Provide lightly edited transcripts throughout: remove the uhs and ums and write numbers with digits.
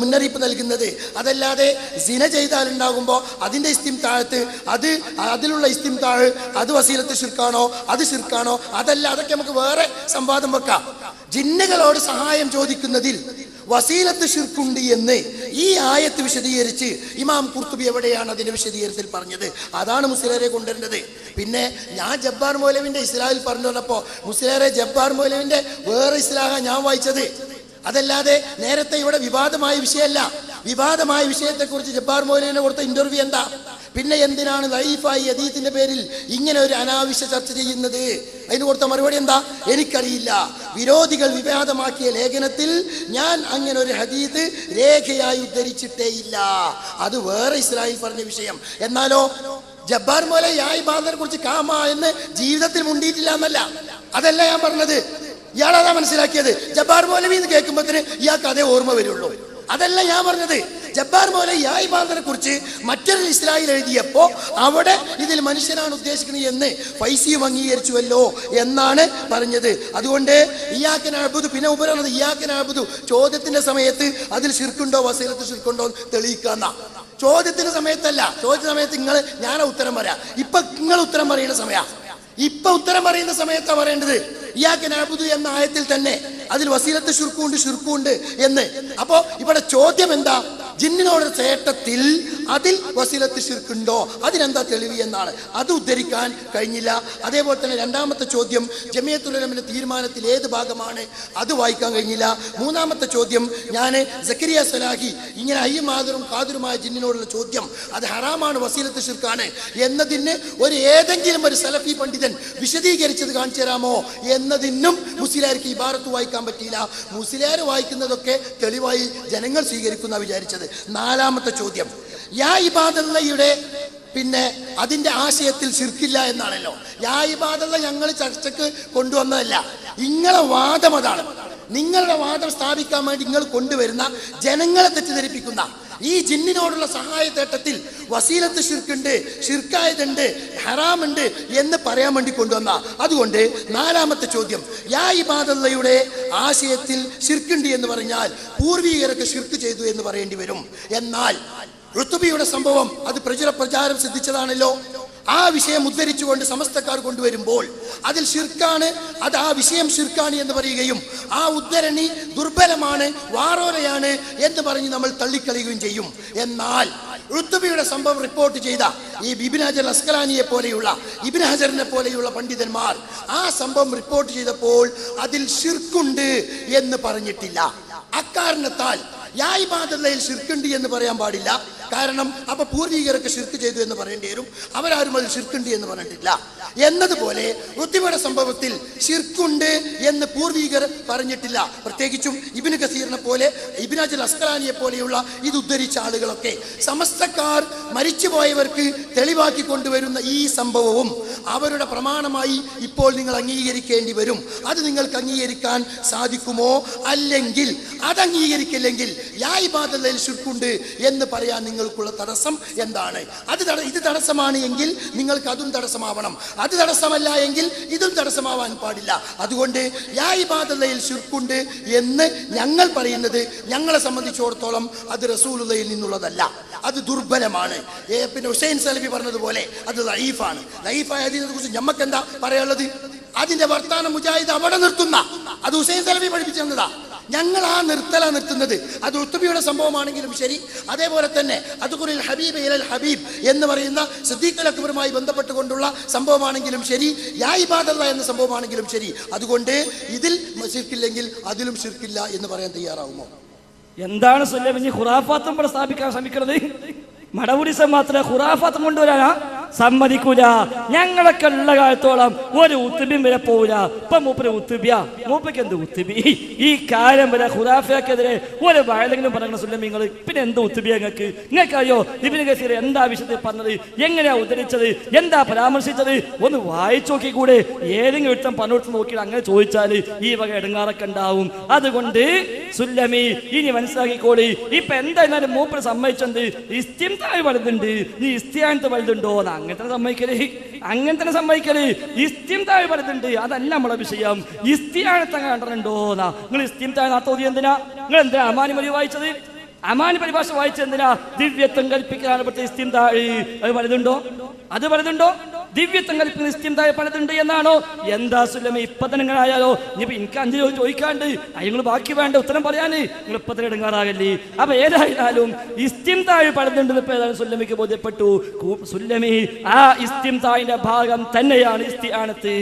മുന്നറിയിപ്പ് നൽകുന്നത്. അതല്ലാതെ സിന ചെയ്താലുണ്ടാകുമ്പോൾ അതിൻ്റെ ഇസ്തിംതാഴത്ത് അതിലുള്ള ഇസ്തിംതാഴ് അത് വസീലത്ത് ശിർക്കാണോ അത് ശിർക്കാണോ അതല്ല, അതൊക്കെ നമുക്ക് വേറെ സംവാദം വെക്കാം. ജിന്നുകളോട് സഹായം ചോദിക്കുന്നതിൽ വസീലത്ത് ശിർക്കുണ്ട് എന്ന് ഈ ആയത്ത് വിശദീകരിച്ച് ഇമാം ഖുർത്തുബി എവിടെയാണ് അതിന്റെ വിശദീകരണത്തിൽ പറഞ്ഞത്? അതാണ് മുസ്ലിയാരെ കൊണ്ടുവരേണ്ടത്. പിന്നെ ഞാൻ ജബ്ബാർ മൗലവിന്റെ ഇസ്ലാഹിൽ പറഞ്ഞു വന്നപ്പോൾ മുസ്ലിയാരെ ജബ്ബാർ മൗലവിന്റെ വേറെ ഇസ്ലാഹ ഞാൻ വായിച്ചത്. അതല്ലാതെ നേരത്തെ ഇവിടെ വിവാദമായ വിഷയമല്ല. വിവാദമായ വിഷയത്തെക്കുറിച്ച് ജബ്ബാർ മൗലവിനെ കൊടുത്ത ഇന്റർവ്യൂ എന്താ? പിന്നെ എന്തിനാണ് ലൈഫായി ഹദീസിന്റെ പേരിൽ ഇങ്ങനെ ഒരു അനാവശ്യ ചർച്ച ചെയ്യുന്നത്? അതിന് കൊടുത്ത മറുപടി എന്താ? എനിക്കറിയില്ല. വിരോധികൾ വിവാദമാക്കിയ ലേഖനത്തിൽ ഞാൻ അങ്ങനെ ഒരു ഹദീസ് രേഖയായി ഉദ്ധരിച്ചിട്ടേ ഇല്ല. അത് വേറെ ഇസ്രായേൽ പറഞ്ഞ വിഷയം. എന്നാലോ ജബ്ബാർ മൗലവി യാ ഇബാദത്തിനെ കുറിച്ച് കാമ എന്ന് ജീവിതത്തിൽ മുണ്ടിയിട്ടില്ല എന്നല്ല, അതല്ല ഞാൻ പറഞ്ഞത്. ഇയാളതാ മനസ്സിലാക്കിയത്. ജബ്ബാർ മൗലവി എന്ന് കേൾക്കുമ്പോഴത്തേന് ഇയാൾക്ക് അതേ ഓർമ്മ വരുള്ളൂ. അതല്ല ഞാൻ പറഞ്ഞത്. ജബ്ബാർ മൗലവി യാ ഇബാദത്തിനെ കുറിച്ച് മറ്റൊരു ഇസ്രായേൽ എഴുതിയപ്പോ അവിടെ ഇതിൽ മനുഷ്യനാണ് ഉദ്ദേശിക്കുന്നത് എന്ന് ഫൈസിയും അംഗീകരിച്ചുവല്ലോ എന്നാണ് പറഞ്ഞത്. അതുകൊണ്ട് ഇയ്യാക നഅ്ബുദു പിന്നെ ഉപരണത് ഇയ്യാക നഅ്ബുദു ചോദ്യത്തിന്റെ സമയത്ത് അതിൽ ശിർക്കുണ്ടോ വസീലത്ത് ശിർക്കുണ്ടോ തെളിയിക്കാന്ന ചോദ്യത്തിന്റെ സമയത്തല്ല. ചോദ്യ സമയത്ത് ഞാനാ ഉത്തരം പറയാം. ഇപ്പൊ നിങ്ങൾ ഉത്തരം പറയുന്ന സമയ ഇപ്പൊ ഉത്തരം പറയുന്ന സമയത്താണ് പറയേണ്ടത്. ഇയ്യാക നഅ്ബുദു എന്ന ആയത്തിൽ തന്നെ അതിൽ വസീലത്ത് ശിർക്കുണ്ട് എന്ന്. അപ്പോ ഇവിടെ ചോദ്യം എന്താ? ജിന്നിനോട് ചേട്ടത്തിൽ അതിൽ വസീലത്ത് ശിർക്കുണ്ടോ, അതിനെന്താ തെളിവ് എന്നാണ്. അത് ഉദ്ധരിക്കാൻ കഴിഞ്ഞില്ല. അതേപോലെ തന്നെ രണ്ടാമത്തെ ചോദ്യം ജമിയത്തുൽ ഉലമയുടെ തീരുമാനത്തിൽ ഏത് ഭാഗമാണ്, അത് വായിക്കാൻ കഴിഞ്ഞില്ല. മൂന്നാമത്തെ ചോദ്യം ഞാൻ സക്കരിയ സലാഹി ഇങ്ങനെ അയ്യും മാതറും കാതിറുമായ ജിന്നിനോടുള്ള ചോദ്യം അത് ഹറാമാണ് വസീലത്ത് ശിർക്കാണ് എന്നതിന് ഏതെങ്കിലും ഒരു സലഫി പണ്ഡിതൻ വിശദീകരിച്ചത് കാണിച്ചു തരാമോ എന്നതിനും മുസ്ലിയാർക്ക് ഇബാറത്ത് വായിക്കാൻ പറ്റിയില്ല. മുസ്ലിയാർ വായിക്കുന്നതൊക്കെ തെളിവായി ജനങ്ങൾ സ്വീകരിക്കുന്ന വിചാരിച്ചത്. നാലാമത്തെ ചോദ്യം യാ ഇബാദല്ലയുടെ പിന്നെ അതിന്റെ ആശയത്തിൽ ശിർക്കില്ല എന്നാണല്ലോ. യാ ഇബാദല്ല ഞങ്ങൾ ചർച്ചക്ക് കൊണ്ടുവന്നതല്ല. നിങ്ങളെ വാദം അതാണ്. നിങ്ങളുടെ വാദം സ്ഥാപിക്കാൻ വേണ്ടി നിങ്ങൾ കൊണ്ടുവരുന്ന ജനങ്ങളെ തെറ്റിദ്ധരിപ്പിക്കുന്ന ഈ ജിന്നിനോടുള്ള സഹായത്തേട്ടത്തിൽ വസീലത്ത് ശിർക്കുണ്ട്, ശിർക്കായതുണ്ട്, ഹറാമുണ്ട് എന്ന് പറയാൻ വേണ്ടി കൊണ്ടുവന്ന. അതുകൊണ്ട് നാലാമത്തെ ചോദ്യം യാ ഇബാദല്ലയുടെ ആശയത്തിൽ ശിർക്കുണ്ട് എന്ന് പറഞ്ഞാൽ പൂർവീകരൊക്കെ ശിർക്ക് ചെയ്തു എന്ന് പറയേണ്ടി വരും. എന്നാൽ ഋതുബിയുടെ സംഭവം അത് പ്രചാരം സിദ്ധിച്ചതാണല്ലോ. ആ വിഷയം ഉദ്ധരിച്ചുകൊണ്ട് സമസ്തക്കാർ കൊണ്ടുവരുമ്പോൾ അതിൽ ശിർക്കാണ്, അത് ആ വിഷയം ശിർക്കാണ് എന്ന് പറയുകയും ആ ഉദ്ധരണി ദുർബലമാണ്, വാറോരയാണ് എന്ന് പറഞ്ഞ് നമ്മൾ തള്ളിക്കളയുകയും ചെയ്യും. എന്നാൽ ഋതുബിയുടെ സംഭവം റിപ്പോർട്ട് ചെയ്ത ഈ ഇബ്നു ഹജർ അസ്കലാനിയെ പോലെയുള്ള ഇബ്നു ഹജറിനെ പോലെയുള്ള പണ്ഡിതന്മാർ ആ സംഭവം റിപ്പോർട്ട് ചെയ്തപ്പോൾ അതിൽ ശിർക്കുണ്ട് എന്ന് പറഞ്ഞിട്ടില്ല. അക്കാരണത്താൽ യാ ഇബാദല്ലയിൽ ശിർക്കുണ്ട് എന്ന് പറയാൻ പാടില്ല. കാരണം അപ്പൊ പൂർവീകരൊക്കെ ശിർക്ക് ചെയ്തു എന്ന് പറയേണ്ടി വരും. അവരാരും അതിൽ ശിർക്കുണ്ട് എന്ന് പറഞ്ഞിട്ടില്ല. എന്നതുപോലെ ഋതുബിയുടെ സംഭവത്തിൽ ശിർക്കുണ്ട് എന്ന് പൂർവീകർ പറഞ്ഞിട്ടില്ല. പ്രത്യേകിച്ചും ഇബ്നു കസീറിനെ പോലെ ഇബ്നു ഹജർ അസ്കലാനിയെ പോലെയുള്ള ഇത് ഉദ്ധരിച്ച ആളുകളൊക്കെ സമസ്തക്കാർ മരിച്ചുപോയവർക്ക് തെളിവാക്കി കൊണ്ടുവരുന്ന ഈ സംഭവവും അവരുടെ പ്രമാണമായി ഇപ്പോൾ നിങ്ങൾ അംഗീകരിക്കേണ്ടി വരും. അത് നിങ്ങൾക്ക് അംഗീകരിക്കാൻ സാധിക്കുമോ? അല്ലെങ്കിൽ അത് അംഗീകരിക്കില്ലെങ്കിൽ യാ ഇബാദല്ലയിൽ ശിർക്കുണ്ട് എന്ന് പറയാൻ നിങ്ങൾക്കുള്ള തടസ്സം എന്താണ്? ഇത് തടസ്സമാണ് എങ്കിൽ നിങ്ങൾക്ക് അതും തടസ്സമാവണം. അത് തടസ്സമല്ല എങ്കിൽ ഇതും തടസ്സമാവാൻ പാടില്ല. അതുകൊണ്ട് യാ ഇബാദല്ലയിൽ ശിർക്കുണ്ട് എന്ന് ഞങ്ങൾ പറയുന്നത് ഞങ്ങളെ സംബന്ധിച്ചിടത്തോളം അത് റസൂലുള്ളാഹിയിൽ നിന്നുള്ളതല്ല, അത് ദുർബലമാണ്. പിന്നെ ഹുസൈൻ സലഫി പറഞ്ഞതുപോലെ അത് ലഈഫാണ്. ലഈഫായ ഹദീസിനെ കുറിച്ച് ഞമ്മക്ക് എന്താ പറയാനുള്ളത്? അതിന്റെ വർത്താനം മുജാഹിദ് അവിടെ നിർത്തുന്ന അത് ഹുസൈൻ സലഫി പഠിപ്പിച്ചു തന്നതാ. ഞങ്ങൾ ആ നിർത്തുന്നത് അത് ഋതുബിയുടെ സംഭവമാണെങ്കിലും ശരി, അതേപോലെ തന്നെ അതുകുറിൽ ഹബീബ് ഇലൽ ഹബീബ് എന്ന് പറയുന്ന സിദ്ദീഖുൽ അക്ബറുമായി ബന്ധപ്പെട്ടുകൊണ്ടുള്ള സംഭവമാണെങ്കിലും ശരി, യാ ഇബാദല്ല എന്ന സംഭവമാണെങ്കിലും ശരി, അതുകൊണ്ട് ഇതിൽ ശിർക്കില്ലെങ്കിൽ അതിലും ശിർക്കില്ല എന്ന് പറയാൻ തയ്യാറാവുമോ? എന്താണ് സുല്ലമി ഖുറാഫാത്തും ഇവിടെ സ്ഥാപിക്കാൻ ശ്രമിക്കുന്നത്? മടവുരിസം മാത്രമേ ഖുറാഫാത്തും കൊണ്ടുവരാനാ സമ്മതിക്കൂല. ഞങ്ങളൊക്കെ ഉള്ള കാലത്തോളം ഒരു ഉത്തുബിയും വരെ പോവില്ല. ഇപ്പൊ മൂപ്പര് ഉത്തുബിയ, മൂപ്പയ്ക്ക് എന്ത് ഉത്തുബി? ഈ കാലം വരെ ഖുറാഫയ്ക്കെതിരെ ഒരു വയലെങ്കിലും പറഞ്ഞ സുല്ലമിങ്ങൾ പിന്നെ എന്ത് ഉത്തുബിയ? നിങ്ങൾക്കറിയോ ഇബ്നു കസീർ എന്താ വിഷയത്തിൽ പറഞ്ഞത്, എങ്ങനെയാ ഉദ്ധരിച്ചത്, എന്താ പരാമർശിച്ചത്? ഒന്ന് വായിച്ചു നോക്കിക്കൂടെ? ഏതെങ്കിലും ഒരുത്തം പണിയെടുത്ത് നോക്കിയിട്ട് അങ്ങനെ ചോദിച്ചാൽ ഈ വക ഇടങ്ങാറൊക്കെ ഉണ്ടാവും. അതുകൊണ്ട് സുല്ലമി ഇനി മനസ്സിലാക്കിക്കോളി. ഇപ്പൊ എന്തായാലും മൂപ്പര് സമ്മതിച്ചത് ഇസ്തിംതായ് വലുതുണ്ട്, നീ ഇസ്തിയാനത്ത് വലുതുണ്ടോ? അങ്ങനെ തന്നെ സമ്മതിക്കല്. ഇസ്തിംതായ് വലുതുണ്ട്, അതല്ല നമ്മളെ വിഷയം. ഇസ്തിയാനത്ത് കണ്ടിട്ടുണ്ടോന്നാ നിങ്ങൾ ഇസ്തിംതായ് തോന്നി. എന്തിനാ നിങ്ങൾ എന്താ അമാനി മൊഴി വായിച്ചത്? അമാനി പരിഭാഷ വായിച്ചെന്തിനാ? ദിവ്യത്വം കൽപ്പിക്കാനാണ് ഇവിടുത്തെ ഇസ്തിംതാഴ്. അത് പലതുണ്ടോ? അത് പലതുണ്ടോ? ദിവ്യത്വം കൽപ്പിക്കുന്ന ഇസ്തിംതാഴ് പലതുണ്ട് എന്നാണോ? എന്താ സുല്ലമി ഇപ്പൊ തന്നെ നിങ്ങളായാലോ? ഇനിയിപ്പോ എനിക്ക് 5 ചോദ്യം ചോദിക്കാണ്ട് നിങ്ങൾ ബാക്കി വേണ്ട ഉത്തരം പറയാന് നിങ്ങൾ ഇപ്പൊ തന്നെ ഇടങ്ങാറാകല്ലേ? അപ്പൊ ഏതായാലും ഇസ്തിംതാഴ് പലതുണ്ടെന്ന് ഇപ്പൊ ഏതായാലും സുല്ലമിക്ക് ബോധ്യപ്പെട്ടു. സുല്ലമി ആ ഇസ്തിംതാഴിന്റെ ഭാഗം തന്നെയാണ് ഇസ്തിആനത്ത്.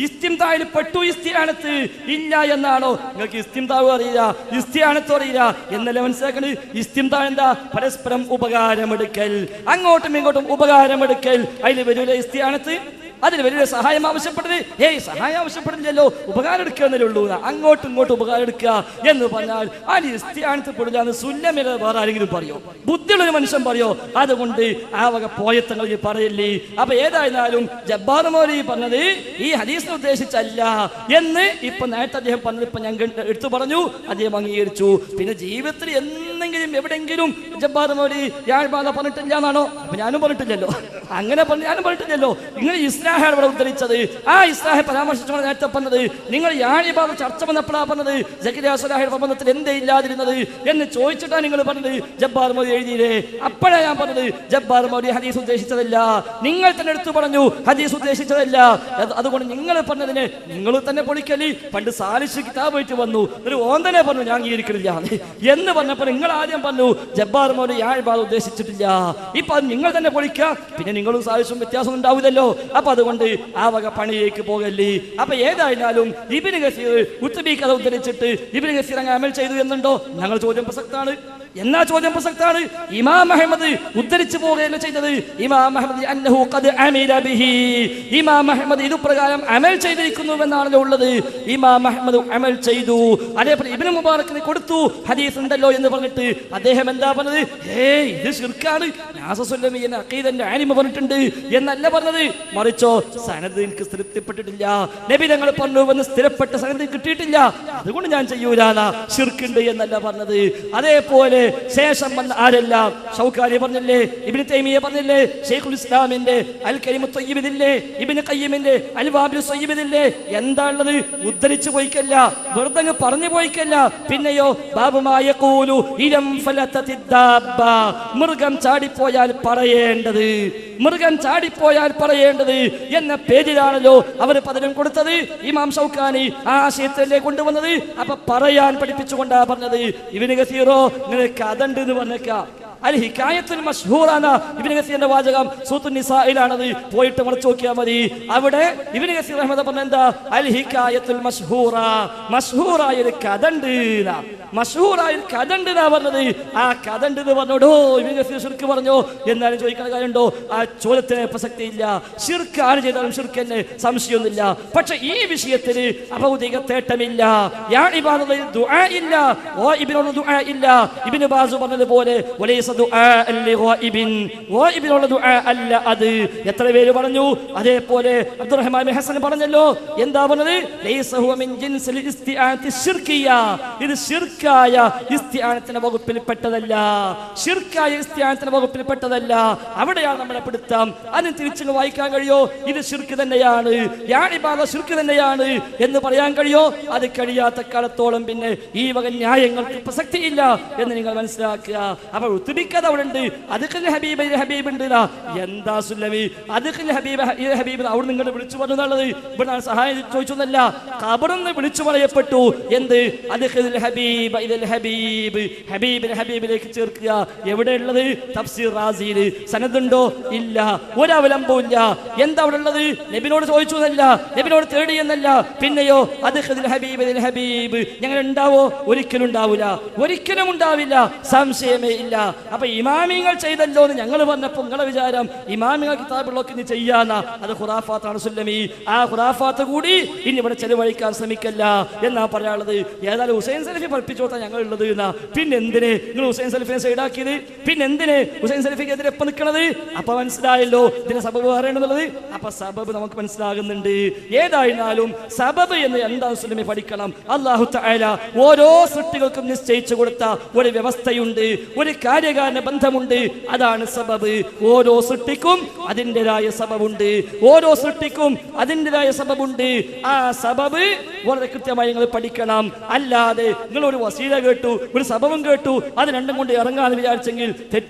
ഇസ്തിംതാഴിൽ പെട്ടു ഇസ്തിആനത്ത് ഇല്ല എന്നാണോ? നിങ്ങൾക്ക് ഇസ്തിംതാവ് അറിയില്ല, ഇസ്തിആനത്തും അറിയില്ല എന്നല്ലേ മനസ്സിലാക്കണത്? ഇസ്തിംതാഴ് എന്താ? പരസ്പരം ഉപകാരമെടുക്കൽ, അങ്ങോട്ടും ഇങ്ങോട്ടും ഉപകാരമെടുക്കൽ. അതിൽ വരൂല ഇസ്തിആനത്ത്? അതിന് വലിയ സഹായം ആവശ്യപ്പെട്ടത്? സഹായം ആവശ്യപ്പെടുന്നില്ലല്ലോ, ഉപകാരം എടുക്കുക എന്നല്ലേ ഉള്ളൂ. അങ്ങോട്ടും ഇങ്ങോട്ടും ഉപകാരം എടുക്കുക എന്ന് പറഞ്ഞാൽ അത് ഇസ്തിആനത്ത് പെടില്ല എന്ന് സുല്ലമിൽ വേറെ ആരെങ്കിലും പറയോ? ബുദ്ധിയുള്ളൊരു മനുഷ്യൻ പറയോ? അതുകൊണ്ട് ആ വക പോയത്തങ്ങൾ പറയില്ലേ. അപ്പൊ ഏതായിരുന്നാലും ജബ്ബാർ മൗലവി പറഞ്ഞത് ഈ ഹദീസിനെ ഉദ്ദേശിച്ചല്ല എന്ന് ഇപ്പൊ നേരത്തെ അദ്ദേഹം പറഞ്ഞത് ഇപ്പൊ ഞാൻ എടുത്തു പറഞ്ഞു, അദ്ദേഹം അംഗീകരിച്ചു. പിന്നെ ജീവിതത്തിൽ എന്തെങ്കിലും എവിടെയെങ്കിലും ജബ്ബാർ മൗലവി യാഴ്ബാധ പറഞ്ഞിട്ടില്ല എന്നാണോ? അപ്പൊ ഞാനും പറഞ്ഞിട്ടില്ലല്ലോ, അങ്ങനെ ഞാനും പറഞ്ഞിട്ടില്ലല്ലോ. നിങ്ങൾ ഇസ്ലാഹാണ് ഇവിടെ ഉദ്ധരിച്ചത്. ആ ഇസ്ലാഹെ പരാമർശിച്ചാണ് നേരത്തെ പറഞ്ഞത്. നിങ്ങൾ യാഴിബാധ ചർച്ച വന്നപ്പോഴാണ് പറഞ്ഞത് സക്കരിയ സ്വലാഹിയുടെ പ്രബന്ധത്തിൽ എന്തേ ഇല്ലാതിരുന്നത് എന്ന് ചോദിച്ചിട്ടാണ് നിങ്ങൾ പറഞ്ഞത് ജബ്ബാർ മൗലവി എഴുതിയില്ലേ? അപ്പോഴാണ് ഞാൻ പറഞ്ഞത് ജബ്ബാർ മൗലവി ഹദീസ് ഉദ്ദേശിച്ചതല്ല. നിങ്ങൾ തന്നെ എടുത്തു പറഞ്ഞു ഹദീസ് ഉദ്ദേശിച്ചതല്ല. അതുകൊണ്ട് നിങ്ങൾ പറഞ്ഞതിന് നിങ്ങൾ തന്നെ പൊളിക്കലി. പണ്ട് സാലിഷ് കിതാബ് ആയിട്ട് വന്നു, ഒരു ഓന്തനെ പറഞ്ഞു ഞാൻ അംഗീകരിക്കുന്നില്ല എന്ന് പറഞ്ഞപ്പോൾ നിങ്ങൾ ആദ്യം പറഞ്ഞു ജബ്ബാർ മൗലവി യാഴിബാധ ഉദ്ദേശിച്ചിട്ടില്ല. ഇപ്പൊ അത് നിങ്ങൾ തന്നെ പൊളിക്കുക, പിന്നെ നിങ്ങളും സാലിഷും വ്യത്യാസം ഉണ്ടാവില്ലല്ലോ. അപ്പൊ അതുകൊണ്ട് ആ വക പണിയേക്ക് പോകല്ലേ. അപ്പൊ ഏതായാലും ഇബ്നു കസീർ ഉത്ബി കഥ ഉദ്ധരിച്ചിട്ട് ഇബ്നു കസീർ അങ്ങ് അമൽ ചെയ്തു എന്നുണ്ടോ? ഞങ്ങൾ ചോദ്യം പ്രസക്താണ്. എന്നാ ചോദ്യം പ്രസക്താണ്. ഇമാം അഹ്മദ് ഉദ്ധരിച്ചു പോവുകയല്ല ചെയ്തത്. ഇമാം അഹ്മദ് അന്നഹു ഖദ് അമില ബിഹി, ഇമാം അഹ്മദ് ഇത് പ്രകാരം അമൽ ചെയ്തിരിക്കുന്നുവെന്നാണല്ലോ ഉള്ളത്. ഇമാം അഹ്മദ് അമൽ ചെയ്തു. അതേപോലെ ഇബ്നു മുബാറക്കിന് കൊടുത്തു ഹദീസ് ഉണ്ടല്ലോ എന്ന് പറഞ്ഞിട്ട് അദ്ദേഹം എന്താ പറഞ്ഞത്? ഇത് ശിർക്കാണ്, നാസസുല്ലമി എന്ന അഖീദന്റെ ആലിമ പറഞ്ഞിട്ടുണ്ട് എന്നല്ല പറഞ്ഞത്. മറിച്ചോ സനദ് എനിക്ക് തൃപ്തിപ്പെട്ടിട്ടില്ല, നബി തങ്ങൾ പറഞ്ഞു എന്ന് സ്ഥിരപ്പെട്ട സനദ് കിട്ടിയിട്ടില്ല, അതുകൊണ്ട് ഞാൻ ചെയ്യൂലാ, ശിർക്കുണ്ട് എന്നല്ല പറഞ്ഞത്. അതേപോലെ ശേഷം വന്ന ആരെല്ലാം ഷൗക്കാനി പറഞ്ഞില്ലേ, ഇബ്നു തൈമിയ പറഞ്ഞില്ലേ, ശൈഖുൽ ഇസ്ലാമിന്റെ അൽ കലിമു ത്വയ്യിബില്ലേ, ഇബ്നു ഖയ്യിമിന്റെ അൽ വാബിലു സ്വയ്യിബില്ലേ, എന്താ ഉള്ളത്? ഉദ്ധരിച്ചു പോയിക്കല്ല, വെറുതെ പറഞ്ഞു പോയിക്കല്ല. പിന്നെയോ ബാബുമായ ഖൂലു ഇലം ഫലതതിദ്ദാബ, മൃഗം ചാടിപ്പോയാൽ പറയേണ്ടത്, മൃഗം ചാടിപ്പോയാൽ പറയേണ്ടത് എന്ന പേജിലാണല്ലോ അവർ പദവി കൊടുത്തത്. ഇമാം ഷൗക്കാനി ആ ആശയത്തിലേക്ക് കൊണ്ടുവന്നത്. അപ്പൊ പറയാൻ പഠിപ്പിച്ചുകൊണ്ടാ പറഞ്ഞത്. ഇബ്നു കസീറോ നിനക്ക് അതുണ്ട് എന്ന് പറഞ്ഞേക്കാം. അൽ ഹികായത്തുൽ മശ്ഹൂറാണ് ഇബ്നു കസീറിന്റെ വാചകം, സൂറത്തുൻ നിസായിലാണത്, പോയിട്ട് മറിച്ച് നോക്കിയാൽ മതി. അവിടെ ഇബ്നു കസീർ റഹ്മത്തുള്ളാഹി പറഞ്ഞ എന്താ? അൽ ഹികായത്തുൽ മശ്ഹൂറ, മശ്ഹൂറായ ഒരു കഥണ്ട്, മശ്ഹൂറായ ഒരു കഥണ്ട് എന്നാ പറഞ്ഞത്. ആ കഥണ്ട് എന്ന് പറഞ്ഞോടോ ഇബ്നു കസീർ ശിർക്ക് പറഞ്ഞോ എന്നാലും ചോദിക്കുന്ന കാര്യമുണ്ടോ? ആ ചോദ്യത്തിന് പ്രസക്തിയില്ല. ശിർക്ക് ആര് ചെയ്താലും ശിർക്ക് തന്നെ, സംശയമൊന്നുമില്ല. പക്ഷെ ഈ വിഷയത്തിൽ അഭൗതിക തേട്ടമില്ല, യാഇബാദയിൽ ദുആ ഇല്ല, ഗായിബിനുള്ള ദുആ ഇല്ല. ഇബ്നു ബാസ് പറഞ്ഞതുപോലെ അല്ല അത്. എത്ര പേര് പറഞ്ഞു? അതേപോലെ അബ്ദുറഹ്മാൻ ബിൻ ഹസൻ പറഞ്ഞല്ലോ, എന്താ പറഞ്ഞത്? ഇത് ശിർക്കായ ഇസ്തിആനത്തിന്റെ വകുപ്പിൽപ്പെട്ടതല്ല, ശിർക്കായ ഇസ്തിആനത്തിന്റെ വകുപ്പിൽപ്പെട്ടതല്ല. അവിടെയാണ് നമ്മളെ പിടുത്തം. അതിന് തിരിച്ചു വായിക്കാൻ കഴിയോ? ഇത് ശിർക്ക് തന്നെയാണ്, യാഇബാദ ശിർക്ക് തന്നെയാണ് എന്ന് പറയാൻ കഴിയോ? അത് കഴിയാത്ത കാലത്തോളം പിന്നെ ഈ വക ന്യായങ്ങൾക്ക് പ്രസക്തിയില്ല എന്ന് നിങ്ങൾ മനസ്സിലാക്കുക. അപ്പൊ ഉത്തുബിക്കത് അവിടെ ഉണ്ട്, അതുക്കൽ ഹബീബ് ഹബീബ് ഉണ്ട്. എന്താ സുല്ലമി അതുക്കൽ ഹബീബ് ഹബീബ് അവിടെ നിങ്ങളുടെ വിളിച്ചു പറഞ്ഞുള്ളത്? ഇവിടെ സഹായം ചോദിച്ചൊന്നല്ല, ഖബറിന്ന് വിളിച്ചു പറയപ്പെട്ടു. എന്ത്? അതുക്കൽ ഹബീബ് ഇദൽ ഹബീബ്, ഹബീബിനെ ഹബീബിലേക്ക് ചേർക്കുക. എവിടെയുള്ളത്? തഫ്സീർ റാസിയിൽ. സനദുണ്ടോ? ഇല്ല, ഒരവലംബവും ഇല്ല. എന്താ അവിടെ ഉള്ളത്? നബിനോട് ചോദിച്ചു എന്നല്ല, നബിനോട് തേടി എന്നല്ല. പിന്നെയോ അതുക്കൽ ഹബീബ് ഇദൽ ഹബീബ്. ഞങ്ങൾ ഉണ്ടാവോ? ഒരിക്കലും ഉണ്ടാവില്ല, ഒരിക്കലും ഉണ്ടാവില്ല, സംശയമേ ഇല്ല. അപ്പൊ ഇമാമിങ്ങൾ ചെയ്തല്ലോ എന്ന് ഞങ്ങൾ പറഞ്ഞപ്പോൾ നിങ്ങളെ വിചാരം ഇമാമിങ്ങൾ കിതാബുകളൊക്കെ ഇനി ചെയ്യാന്ന, അത് ഖുറാഫാത്താണ് സുല്ലമി. ആ ഖുറാഫാത്ത് കൂടി ഇനി ഇവിടെ ചെലവഴിക്കാൻ ശ്രമിക്കല്ല എന്നാ പറയാനുള്ളത്. ഏതായാലും ഹുസൈൻ സലഫി പഠിപ്പിച്ചു കൊടുത്താൽ ഞങ്ങൾ ഉള്ളത് എന്നാ. പിന്നെ എന്തിന് നിങ്ങൾ ഹുസൈൻ സലഫിനെ സൈഡാക്കിയത്? പിന്നെ എന്തിന് ഹുസൈൻ സലഫിക്ക് എതിരെ എപ്പം നിൽക്കണത്? അപ്പൊ മനസ്സിലായല്ലോ ഇതിന്റെ സബബ് പറയണമെന്നുള്ളത്. അപ്പൊ സബബ് നമുക്ക് മനസ്സിലാകുന്നുണ്ട്. ഏതായിരുന്നാലും സബബ് എന്ന് എന്താ സുല്ലമി പഠിക്കണം. അല്ലാഹു തആല ഓരോ സൃഷ്ടികൾക്കും നിശ്ചയിച്ചു കൊടുത്ത ഒരു വ്യവസ്ഥയുണ്ട്, ഒരു കാര്യ കാര്യകാരണ ബന്ധമുണ്ട്. അതാണ് സബബ്. ഓരോ സൃഷ്ടിക്കും അതിൻ്റെതായ സബബുണ്ട്. ഓരോ സൃഷ്ടിക്കും അതിൻ്റെതായ സബബുണ്ട്. ആ സബബ് വളരെ കൃത്യമായി നിങ്ങൾ പഠിക്കണം. അല്ലാതെ നിങ്ങൾ ഒരു വസീല കേട്ടു, ഒരു സബബും കേട്ടു, അത് രണ്ടും കൊണ്ട് ഇറങ്ങാന്ന് വിചാരിച്ചെങ്കിൽ